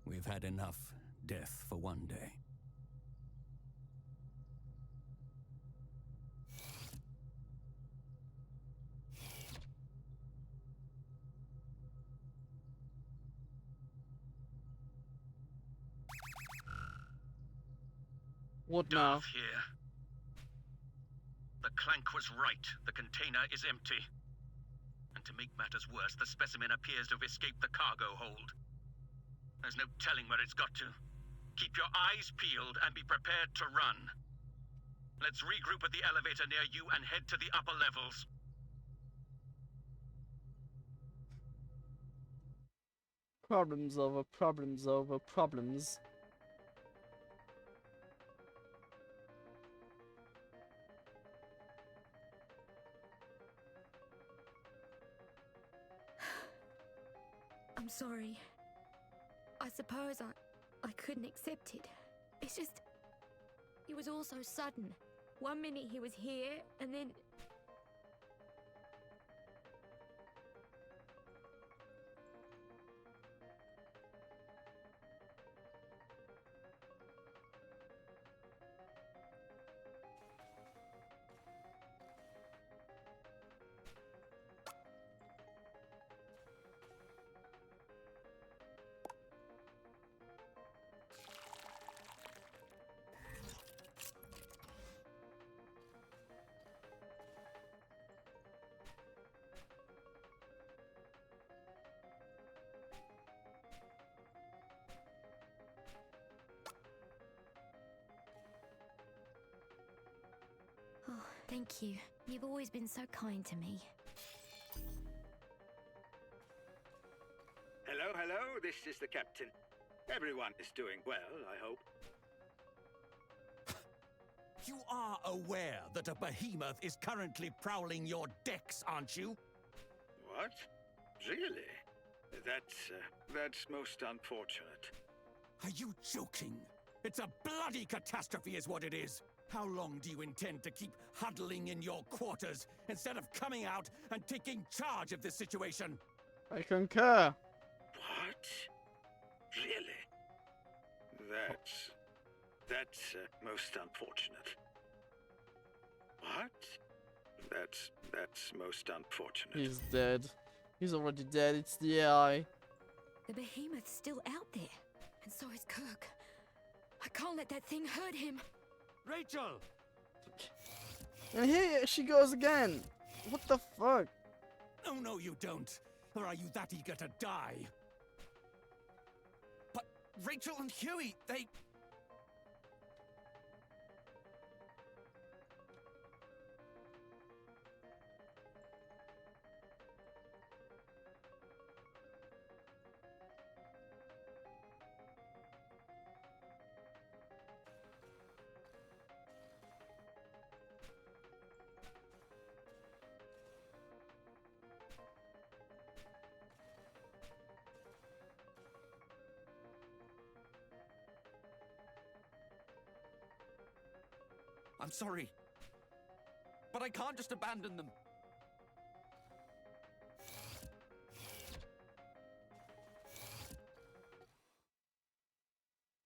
We've had enough death for one day. What now? Darth here. The Clank was right. The container is empty. And to make matters worse, the specimen appears to have escaped the cargo hold. There's no telling where it's got to. Keep your eyes peeled and be prepared to run. Let's regroup at the elevator near you and head to the upper levels. Problems over problems over problems. I'm sorry. I suppose I couldn't accept it. It's just... It was all so sudden. 1 minute he was here, and then... Thank you. You've always been so kind to me. Hello, hello, this is the captain. Everyone is doing well, I hope. You are aware that a behemoth is currently prowling your decks, aren't you? What? Really? That's most unfortunate. Are you joking? It's a bloody catastrophe is what it is. How long do you intend to keep huddling in your quarters instead of coming out and taking charge of this situation? I concur. What? Really? That's most unfortunate. What? That's most unfortunate. He's dead. He's already dead. It's the AI. The behemoth's still out there, and so is Kirk. I can't let that thing hurt him. Rachel! And here she goes again. What the fuck? Oh, no, you don't. Or are you that eager to die? But Rachel and Huey, they... I'm sorry. But I can't just abandon them.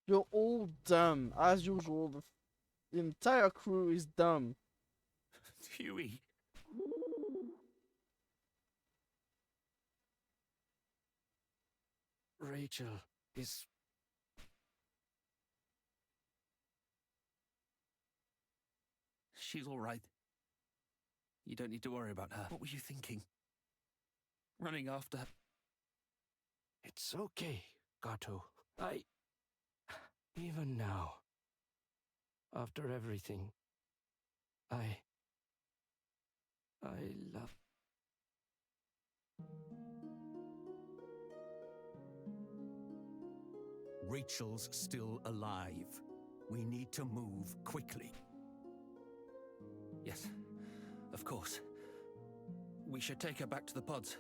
You're all dumb. As usual, the entire crew is dumb. Huey. Rachel is... She's all right. You don't need to worry about her. What were you thinking? Running after her? It's okay, Gato. Even now, after everything, I love... Rachel's still alive. We need to move quickly. Yes, of course. We should take her back to the pods.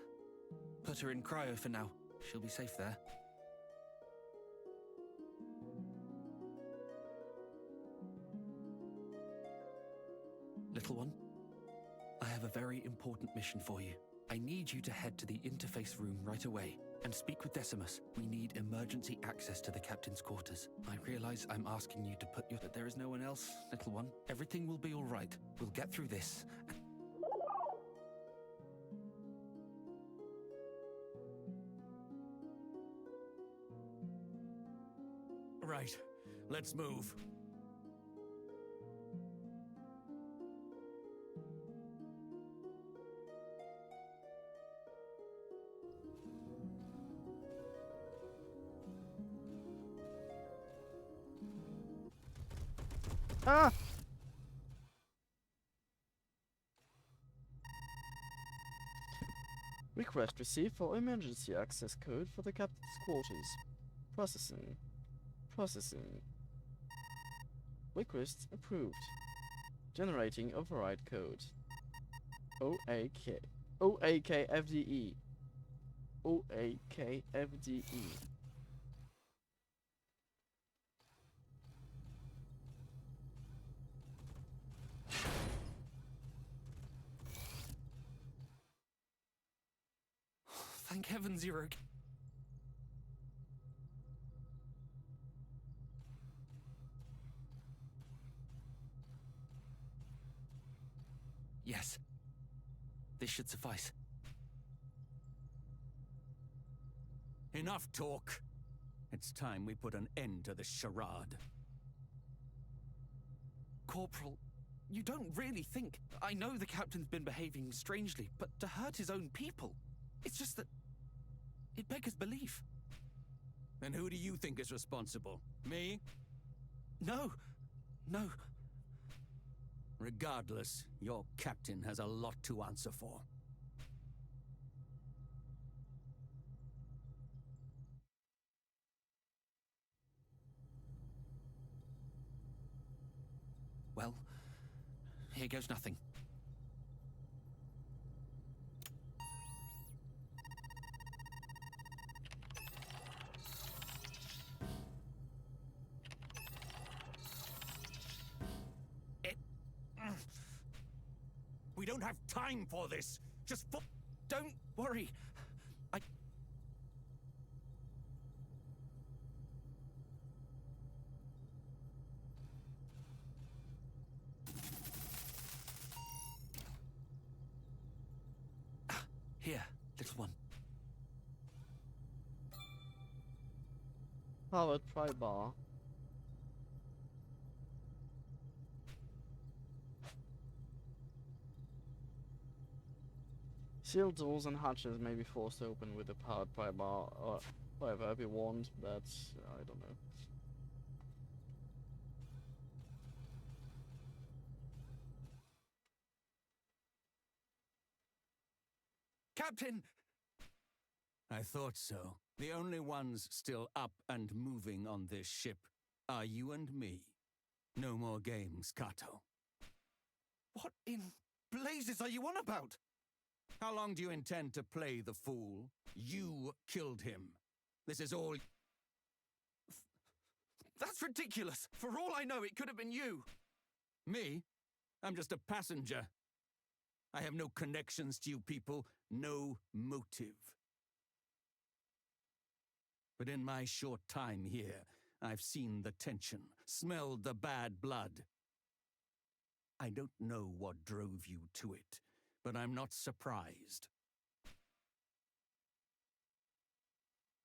Put her in cryo for now. She'll be safe there. Little one, I have a very important mission for you. I need you to head to the interface room right away and speak with Decimus. We need emergency access to the captain's quarters. I realize I'm asking you to put your... But there is no one else, little one. Everything will be all right. We'll get through this. Right, let's move. Ah! Request received for emergency access code for the captain's quarters. Processing. Processing. Request approved. Generating override code. OAK. OAKFDE. OAKFDE. Thank heaven, Zero. Yes. This should suffice. Enough talk. It's time we put an end to this charade. Corporal, you don't really think... I know the captain's been behaving strangely, but to hurt his own people... It's just that... It beggars belief. And who do you think is responsible? Me? No. No. Regardless, your captain has a lot to answer for. Well, here goes nothing. We don't have time for this. Just Don't worry. Here, little one. Powered pry bar. Sealed doors and hatches may be forced open with a powered pry bar, or whatever, be warned, that's, I don't know. Captain! I thought so. The only ones still up and moving on this ship are you and me. No more games, Kato. What in blazes are you on about? How long do you intend to play the fool? You killed him. This is all... That's ridiculous! For all I know, it could have been you! Me? I'm just a passenger. I have no connections to you people, no motive. But in my short time here, I've seen the tension, smelled the bad blood. I don't know what drove you to it, but I'm not surprised.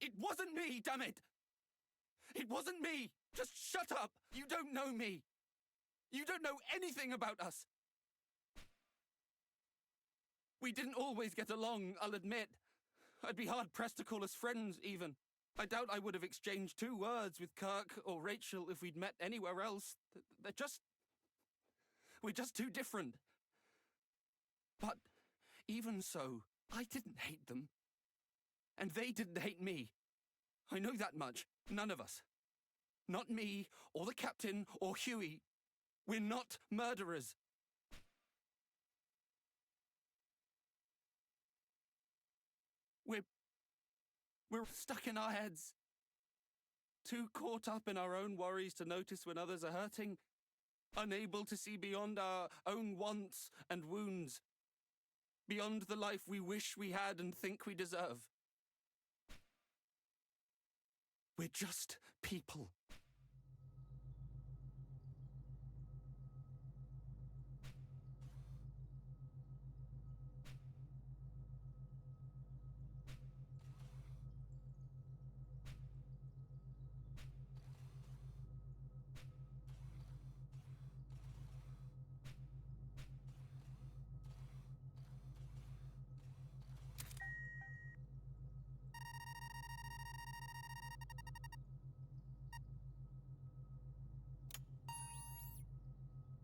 It wasn't me, damn it! It wasn't me! Just shut up! You don't know me! You don't know anything about us! We didn't always get along, I'll admit. I'd be hard-pressed to call us friends, even. I doubt I would have exchanged 2 words with Kirk or Rachel if we'd met anywhere else. We're just too different. But even so, I didn't hate them. And they didn't hate me. I know that much. None of us. Not me, or the captain, or Huey. We're not murderers. We're stuck in our heads. Too caught up in our own worries to notice when others are hurting. Unable to see beyond our own wants and wounds. Beyond the life we wish we had and think we deserve. We're just people.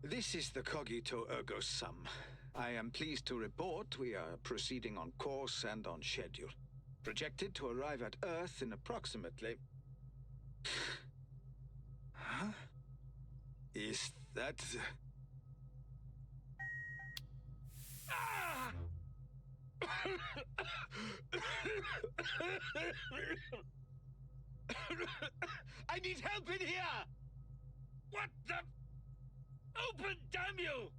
This is the Cogito Ergo Sum. I am pleased to report we are proceeding on course and on schedule. Projected to arrive at Earth in approximately... Huh? Is that... Ah! I need help in here! What the... Open, damn you!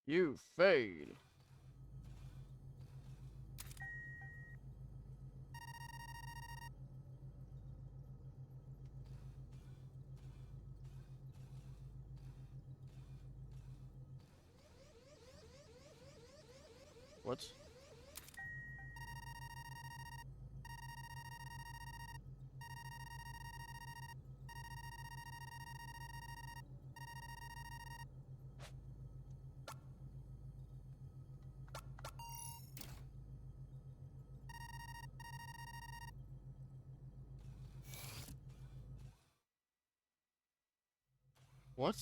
You fail. What? What?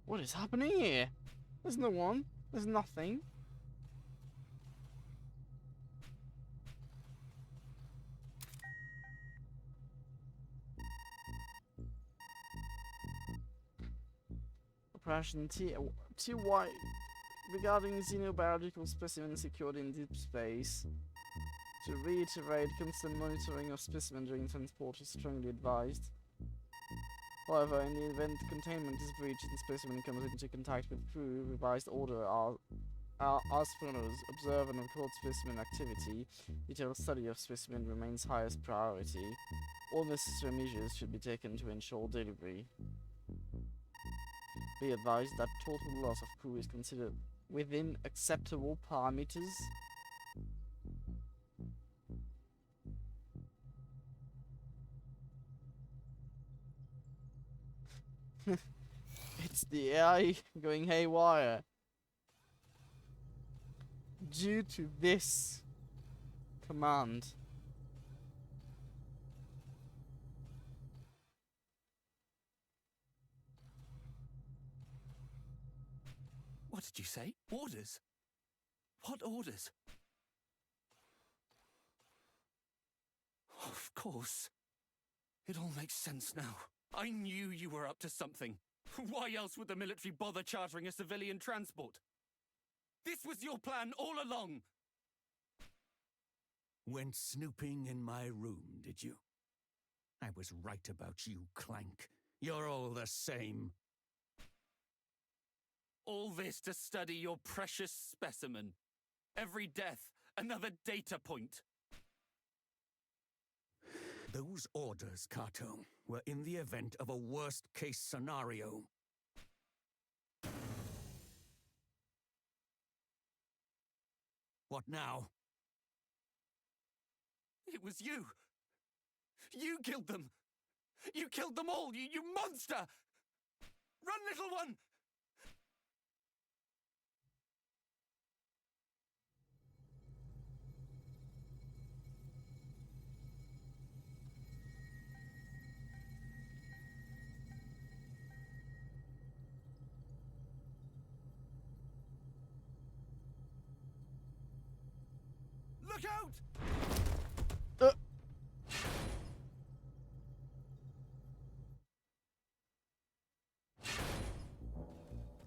What is happening here? There's no one. There's nothing. Operation TY regarding xenobiological specimens secured in deep space. To reiterate, constant monitoring of specimen during transport is strongly advised. However, in the event containment is breached and specimen comes into contact with crew, revised order are as follows: observe and record specimen activity. Detailed study of specimen remains highest priority. All necessary measures should be taken to ensure delivery. Be advised that total loss of crew is considered within acceptable parameters. It's the AI going haywire. Due to this command. What did you say? Orders? What orders? Of course. It all makes sense now. I knew you were up to something. Why else would the military bother chartering a civilian transport? This was your plan all along! Went snooping in my room, did you? I was right about you, Clank. You're all the same. All this to study your precious specimen. Every death, another data point. Those orders, Kato, were in the event of a worst-case scenario. What now? It was you! You killed them! You killed them all, you monster! Run, little one! Look out!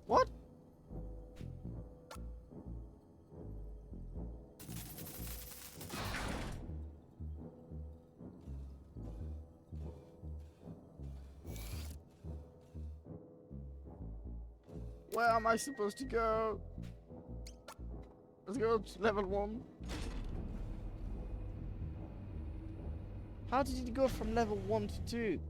What? Where am I supposed to go? Let's go to level 1. How did it go from level 1 to 2?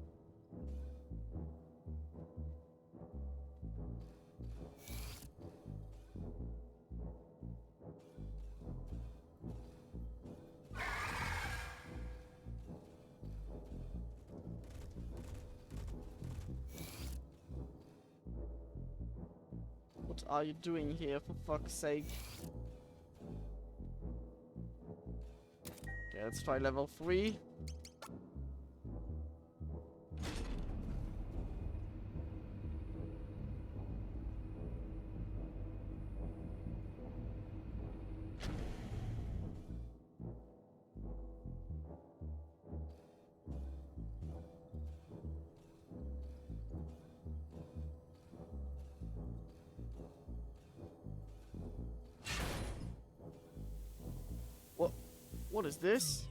What are you doing here, for fuck's sake? Okay, let's try level 3. What is this?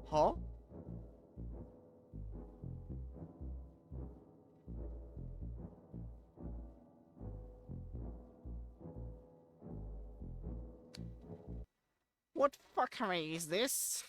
Huh? fuckery is this?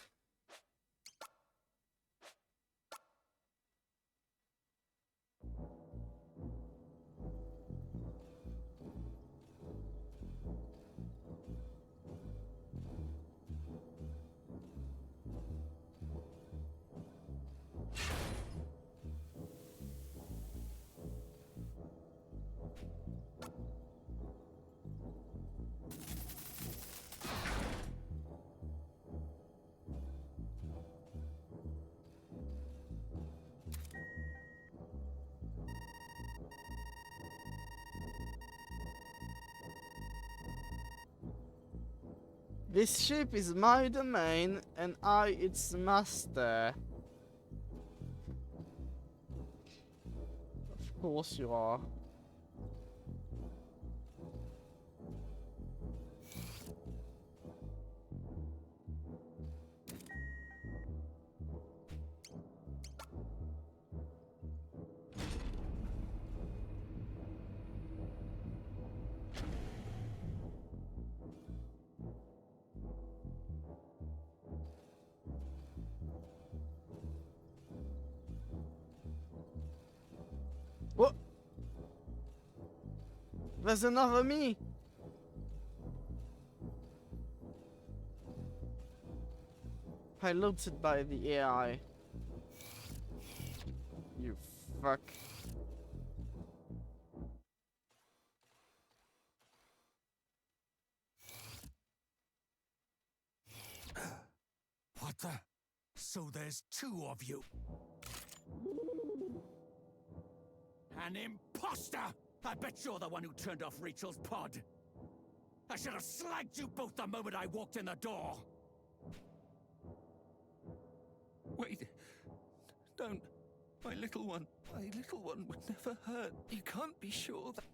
This ship is my domain, and I its master. Of course you are. What? There's another me. Piloted by the AI. You fuck. What the? So there's two of you. An imposter! I bet you're the one who turned off Rachel's pod. I should have slagged you both the moment I walked in the door. Wait. Don't. My little one would never hurt. You can't be sure that...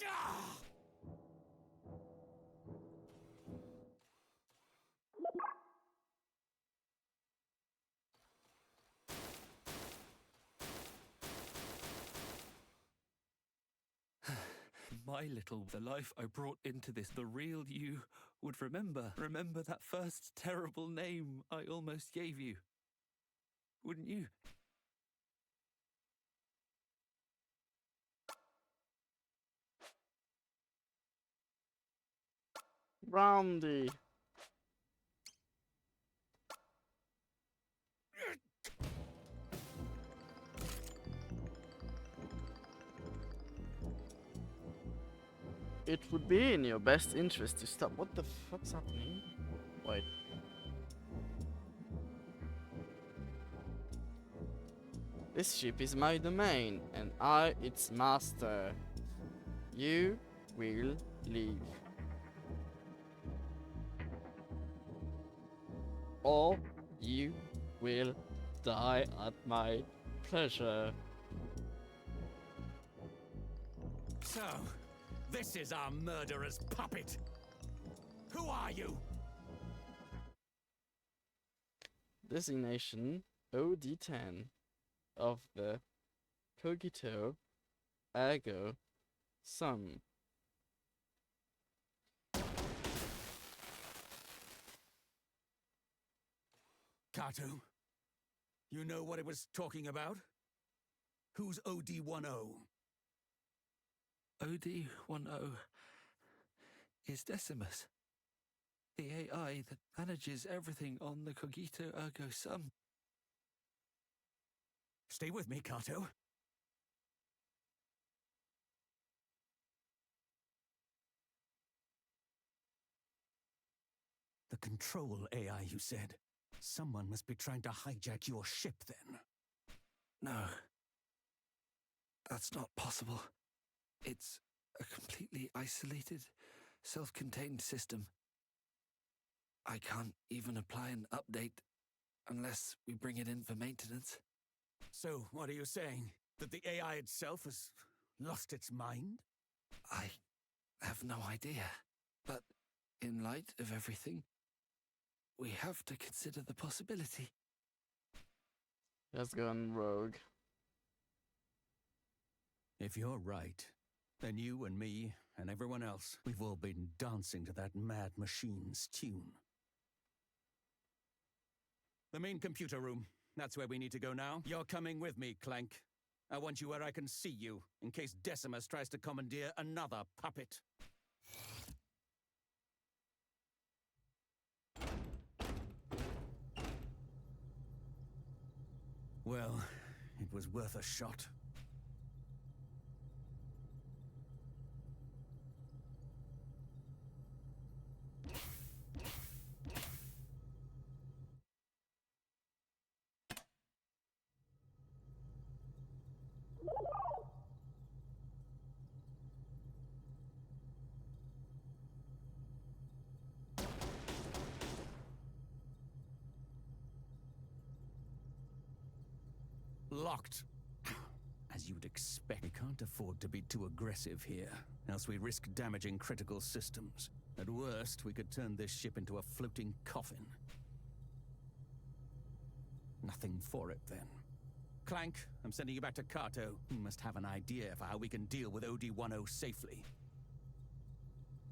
Ah! My little, the life I brought into this, the real you would remember that first terrible name I almost gave you. Wouldn't you? Roundy. It would be in your best interest to stop. What the fuck's happening? Wait. This ship is my domain, and I its master. You will leave. Or you will die at my pleasure. So, this is our murderer's puppet. Who are you? Designation OD10 of the Cogito Ergo Sum. Kato, you know what it was talking about? Who's OD10? OD10 is Decimus, the AI that manages everything on the Cogito Ergo Sum. Stay with me, Kato. The control AI, you said. Someone must be trying to hijack your ship, then. No. That's not possible. It's a completely isolated, self-contained system. I can't even apply an update unless we bring it in for maintenance. So, what are you saying? That the AI itself has lost its mind? I have no idea. But in light of everything, we have to consider the possibility. Has gone rogue. If you're right, then you and me and everyone else, we've all been dancing to that mad machine's tune. The main computer room. That's where we need to go now. You're coming with me, Clank. I want you where I can see you, in case Decimus tries to commandeer another puppet. Well, it was worth a shot. Locked. As you'd expect, we can't afford to be too aggressive here, else we risk damaging critical systems. At worst, we could turn this ship into a floating coffin. Nothing for it, then. Clank, I'm sending you back to Kato. He must have an idea for how we can deal with OD-10 safely.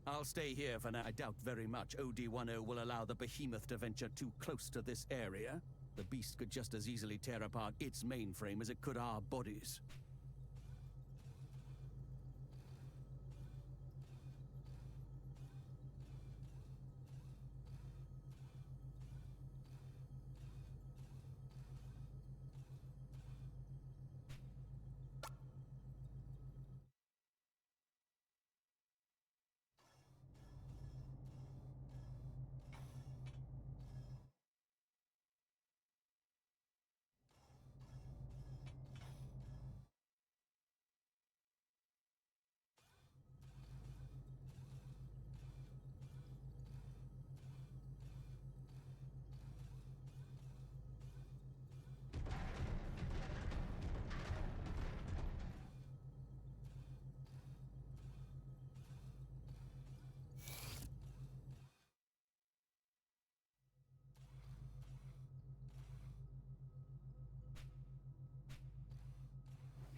I'll stay here for now. I doubt very much OD-10 will allow the behemoth to venture too close to this area. The beast could just as easily tear apart its mainframe as it could our bodies.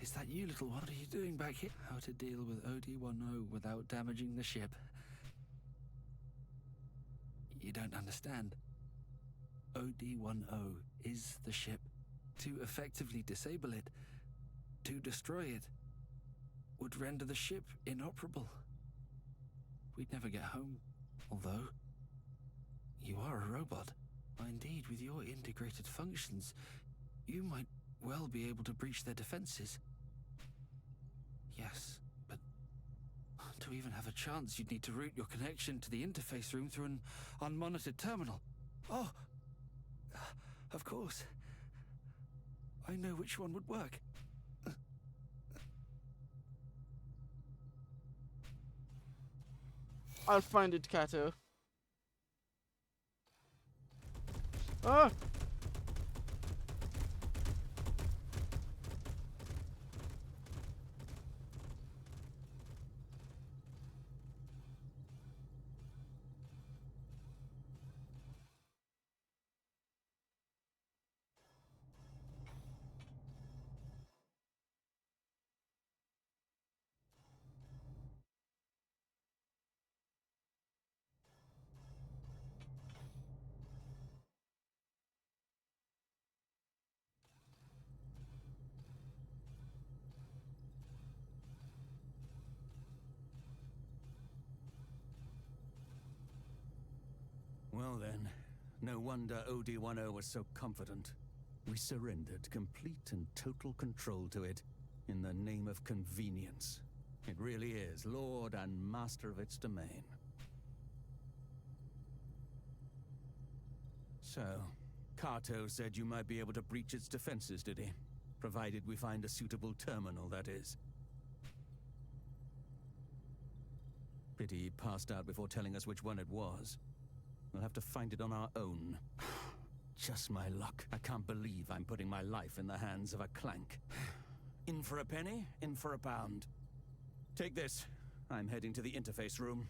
Is that you, little one? What are you doing back here? How to deal with OD-10 without damaging the ship. You don't understand. OD-10 is the ship. To effectively disable it, to destroy it, would render the ship inoperable. We'd never get home. Although, you are a robot. Indeed, with your integrated functions, you might well be able to breach their defenses. Yes, but to even have a chance, you'd need to route your connection to the interface room through an unmonitored terminal. Oh, of course. I know which one would work. I'll find it, Kato. Ah! Well then, no wonder OD-10 was so confident. We surrendered complete and total control to it in the name of convenience. It really is lord and master of its domain. So, Kato said you might be able to breach its defenses, did he? Provided we find a suitable terminal, that is. Pity he passed out before telling us which one it was. We'll have to find it on our own. Just my luck. I can't believe I'm putting my life in the hands of a Clank. In for a penny, in for a pound. Take this. I'm heading to the interface room.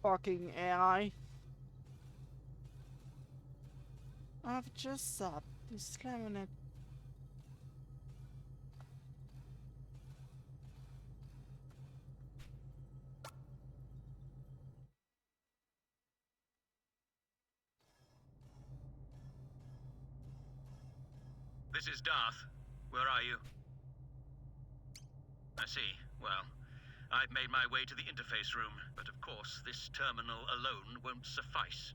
Fucking AI. I've just stopped this laminate. This is Darth. Where are you? I see. Well, I've made my way to the interface room, but of course, this terminal alone won't suffice.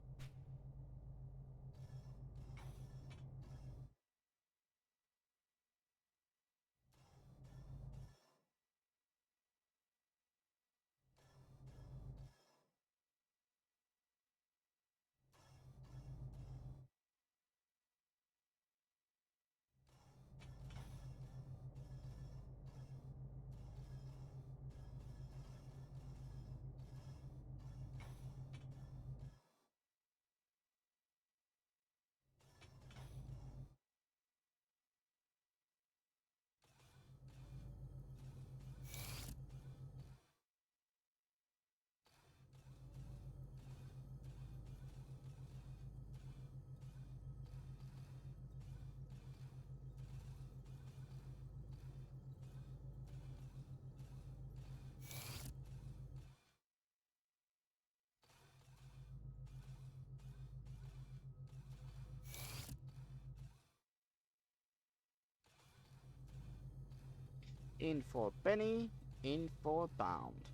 In for a penny, in for a pound.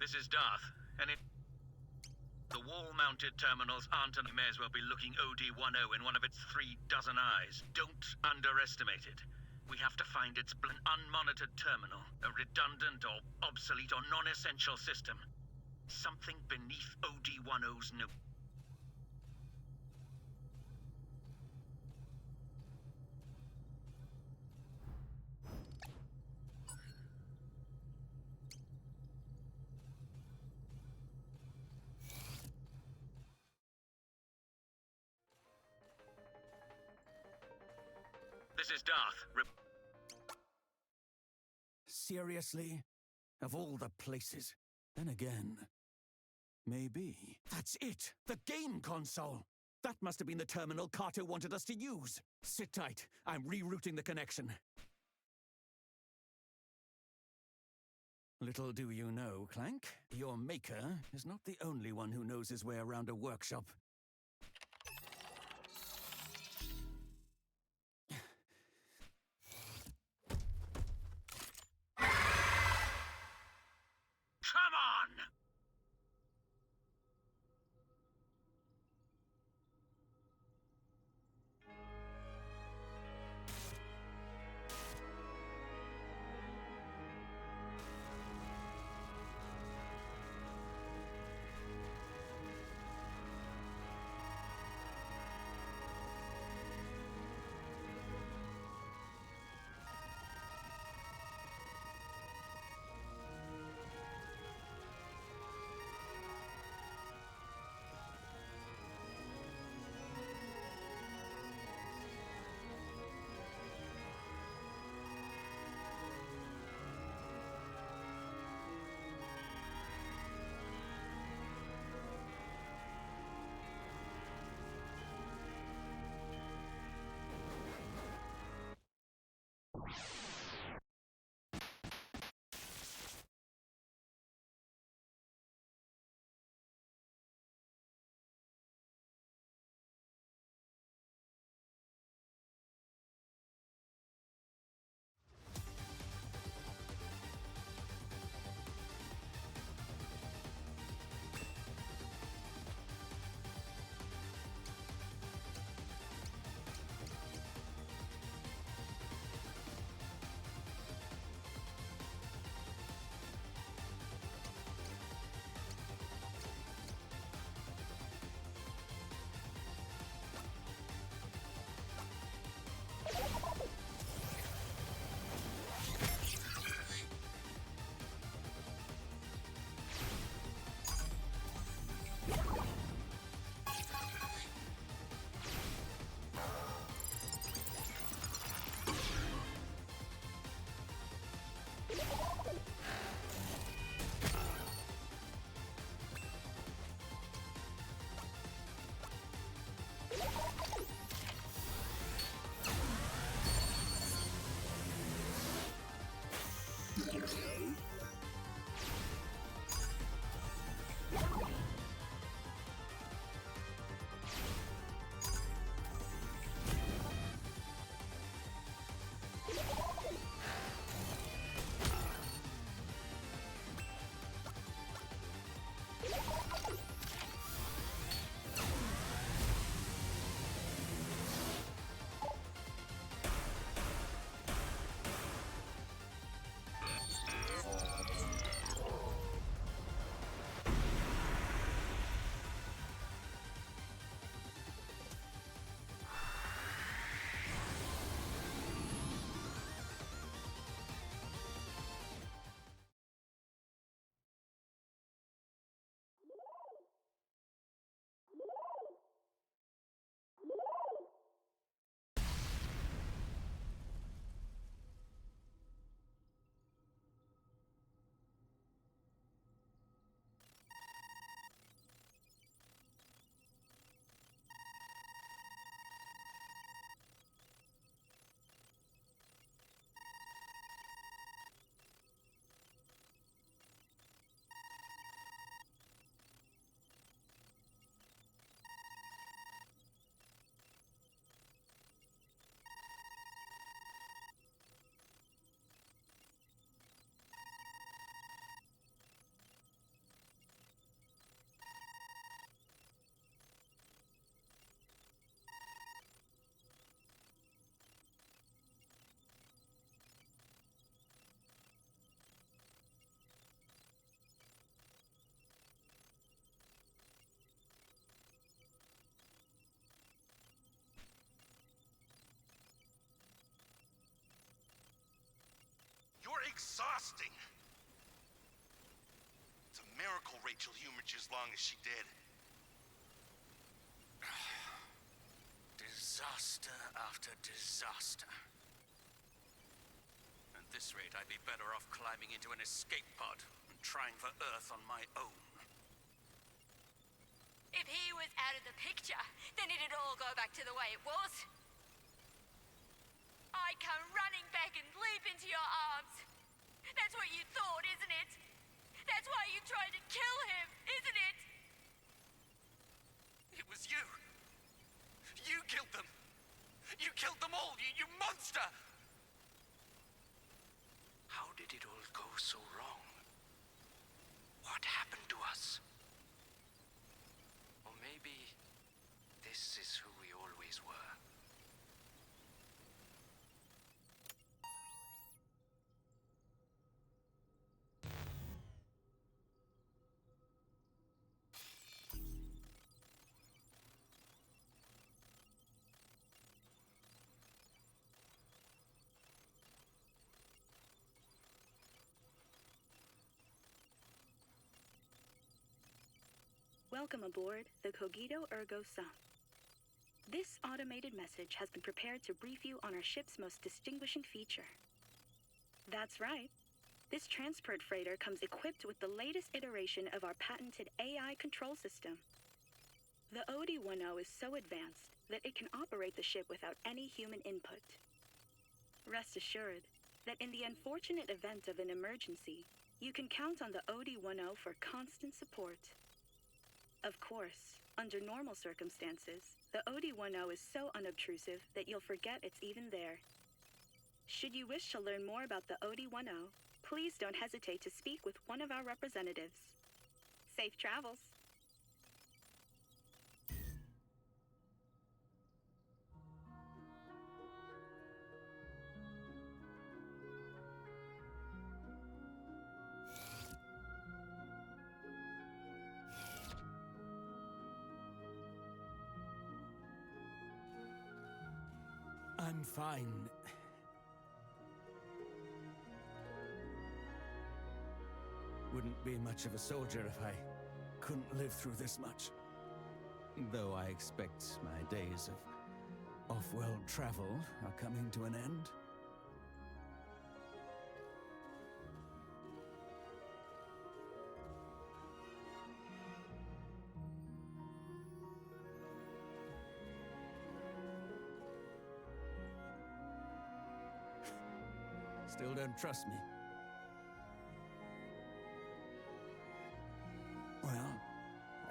This is Darth. Any... The wall-mounted terminals aren't, and may as well be looking OD-10 in one of its 3 dozen eyes. Don't underestimate it. We have to find its unmonitored terminal, a redundant or obsolete or non-essential system. Something beneath OD-10's no... This is Darth. Seriously? Of all the places. Then again, maybe. That's it! The game console! That must have been the terminal Kato wanted us to use. Sit tight. I'm rerouting the connection. Little do you know, Clank, your maker is not the only one who knows his way around a workshop. Come on! exhausting! It's a miracle Rachel humored you as long as she did. Disaster after disaster. At this rate, I'd be better off climbing into an escape pod and trying for Earth on my own. If he was out of the picture, then it'd all go back to the way it was. I'd come running back and leap into your arms. That's what you thought, isn't it? That's why you tried to kill him, isn't it? It was you. You killed them. You killed them all, you monster! How did it all go so wrong? What happened to us? Or maybe this is who we always were. Welcome aboard the Cogito Ergo Sum. This automated message has been prepared to brief you on our ship's most distinguishing feature. That's right. This transport freighter comes equipped with the latest iteration of our patented AI control system. The OD-10 is so advanced that it can operate the ship without any human input. Rest assured that in the unfortunate event of an emergency, you can count on the OD-10 for constant support. Of course, under normal circumstances, the OD-10 is so unobtrusive that you'll forget it's even there. Should you wish to learn more about the OD-10, please don't hesitate to speak with one of our representatives. Safe travels! I'm fine. Wouldn't be much of a soldier if I couldn't live through this much. Though I expect my days of off-world travel are coming to an end. Still don't trust me? Well,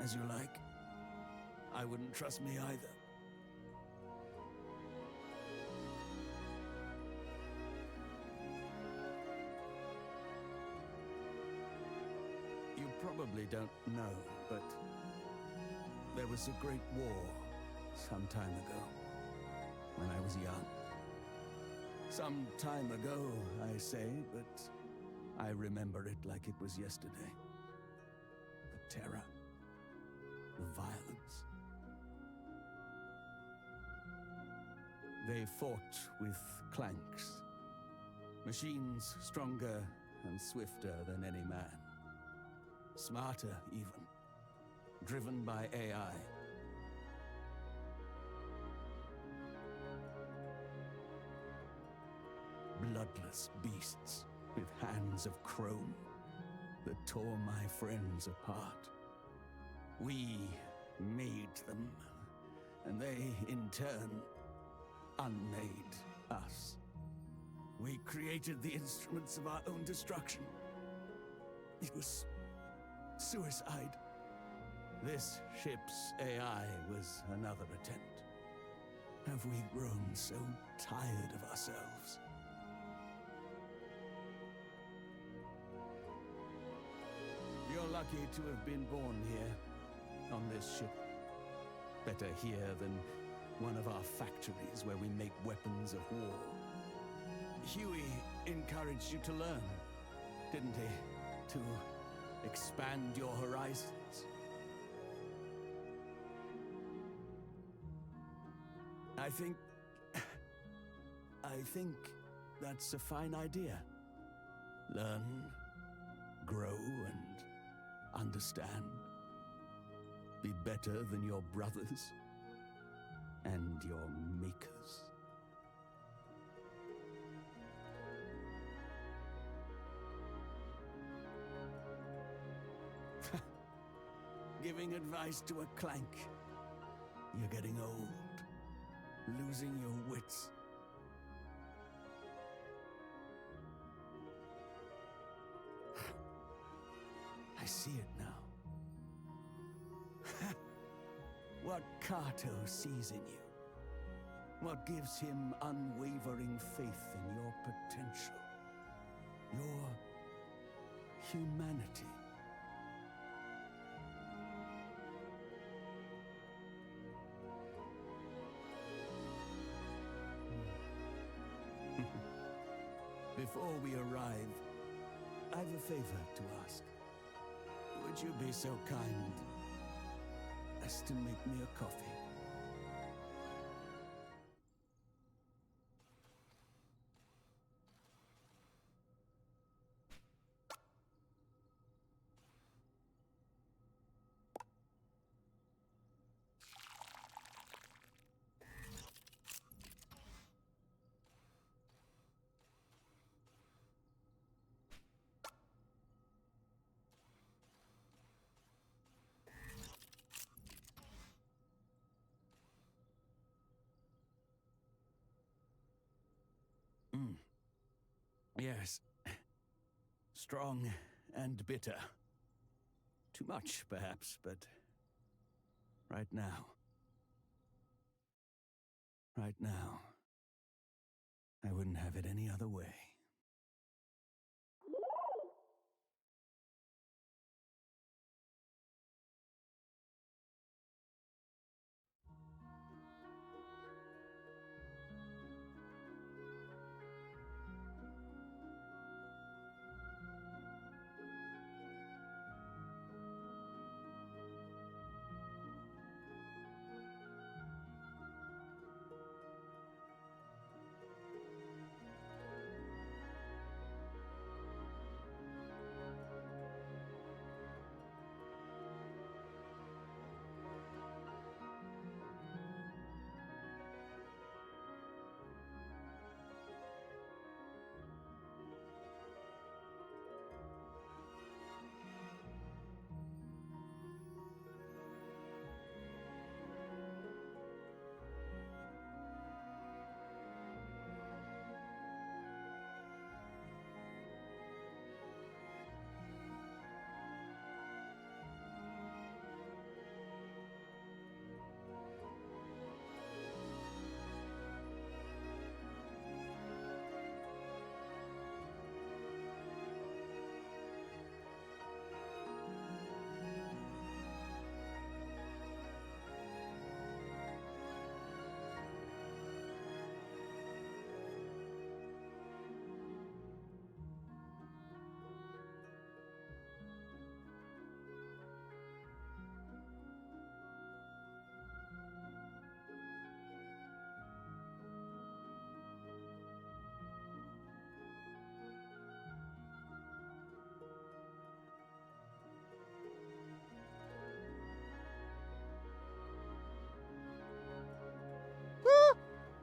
as you like. I wouldn't trust me either. You probably don't know, but there was a great war some time ago, when I was young. Some time ago, I say, but I remember it like it was yesterday. The terror, the violence. They fought with clanks. Machines stronger and swifter than any man. Smarter, even. Driven by AI. Bloodless beasts with hands of chrome that tore my friends apart. We made them, and they, in turn, unmade us. We created the instruments of our own destruction. It was suicide. This ship's AI was another attempt. Have we grown so tired of ourselves? You're lucky to have been born here, on this ship. Better here than one of our factories where we make weapons of war. Huey encouraged you to learn, didn't he? To expand your horizons. I think that's a fine idea. Learn, grow, and understand. Be better than your brothers and your makers. Giving advice to a clank. You're getting old, losing your wits. I see it now. What Kato sees in you. What gives him unwavering faith in your potential. Your humanity. Before we arrive, I've a favor to ask. Would you be so kind as to make me a coffee? Yes. Strong and bitter. Too much, perhaps, but right now, I wouldn't have it any other way.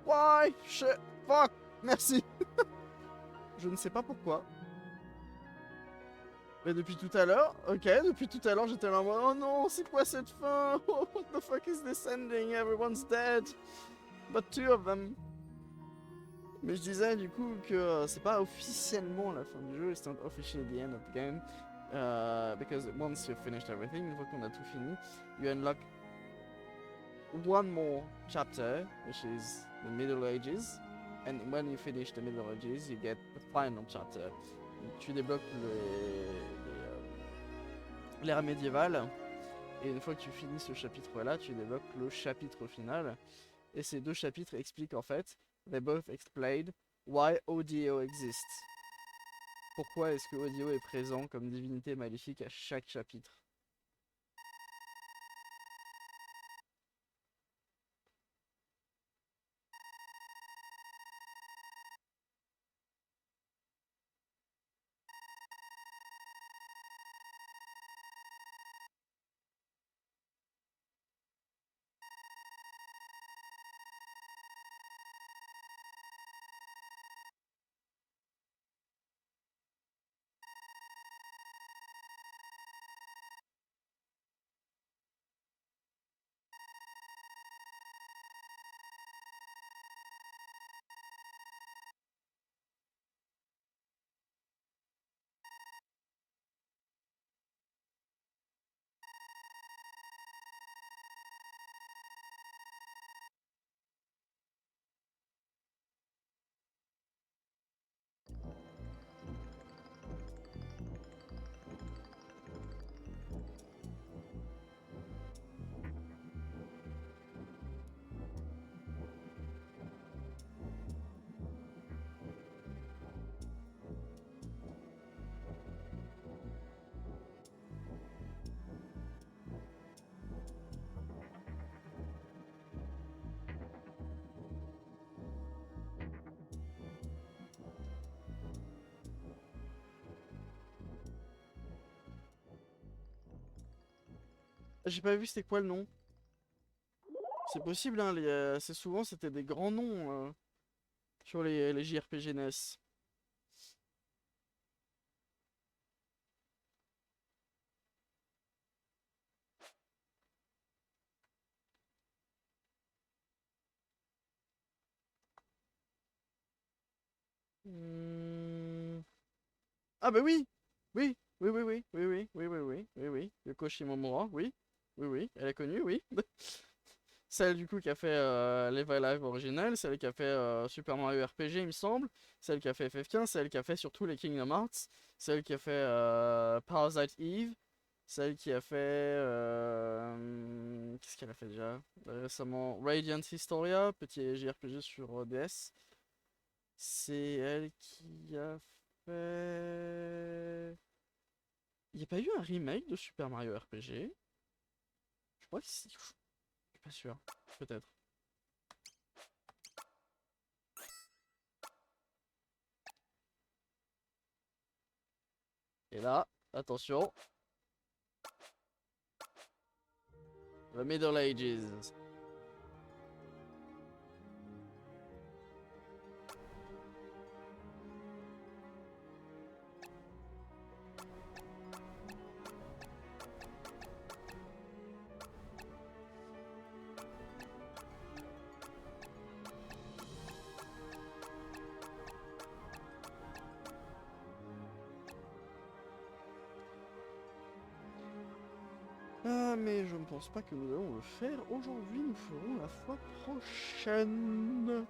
Why? Shit. Fuck. Merci. Je ne sais pas pourquoi. Mais depuis tout à l'heure, ok, depuis tout à l'heure j'étais là en mode, oh non, c'est quoi cette fin? Oh, what the fuck is this ending? Everyone's dead. But two of them. Mais je disais du coup que c'est pas officiellement la fin du jeu, it's not officially the end of the game. Because once you've finished everything, une fois qu'on a tout fini, you unlock one more chapter, which is the Middle Ages. And when you finish the Middle Ages, you get the final chapter. Tu débloques l'ère médiévale. Et une fois que tu finis ce chapitre-là, tu débloques le chapitre final. Et ces deux chapitres expliquent en fait, they both explain why Odio exists. Pourquoi est-ce que Odio est présent comme divinité maléfique à chaque chapitre. J'ai pas vu c'était quoi le nom. C'est possible, hein, assez souvent c'était des grands noms sur les JRPG NES. Ah bah oui! Oui! Oui, oui, oui, oui, oui, oui, oui, oui, oui, oui. Yoko Shimomura, oui. Oui, oui, elle est connue, oui. Celle du coup qui a fait l'Eva Live original, celle qui a fait Super Mario RPG il me semble, celle qui a fait FF15, celle qui a fait surtout les Kingdom Hearts, celle qui a fait Parasite Eve, celle qui a fait... qu'est-ce qu'elle a fait déjà récemment? Radiant Historia, petit JRPG sur DS. C'est elle qui a fait... Il n'y a pas eu un remake de Super Mario RPG? Je crois que si. Je suis pas sûr. Peut-être. Et là, attention. The Middle Ages. Ah, mais je ne pense pas que nous allons le faire aujourd'hui. Nous ferons la fois prochaine.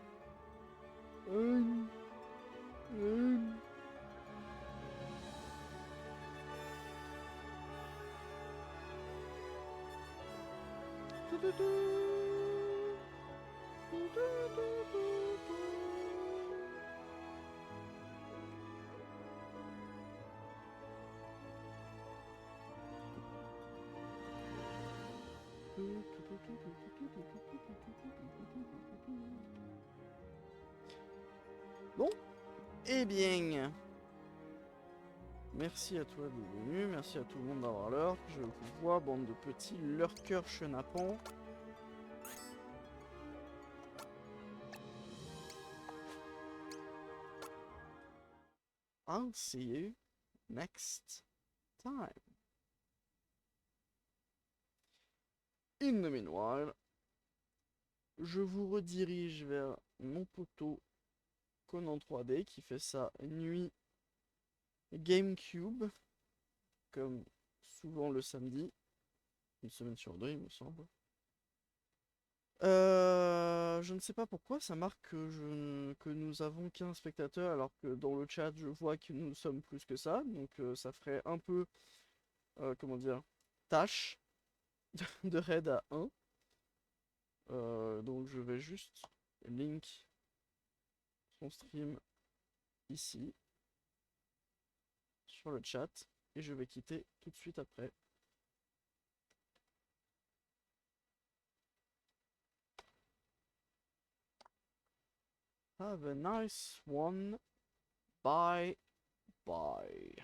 Bon, eh bien, merci à toi d'être venu, merci à tout le monde d'avoir l'heure. Je vous vois, bande de petits lurkers chenappants. I'll see you next time. In the meanwhile, je vous redirige vers mon poteau Conan 3D qui fait sa nuit GameCube, comme souvent le samedi, une semaine sur deux il me semble. Je ne sais pas pourquoi ça marque que nous avons qu'un spectateur alors que dans le chat je vois que nous sommes plus que ça, donc ça ferait un peu, comment dire, tâche de raid à 1. Donc je vais juste link son stream ici sur le chat et je vais quitter tout de suite après. Have a nice one. Bye bye.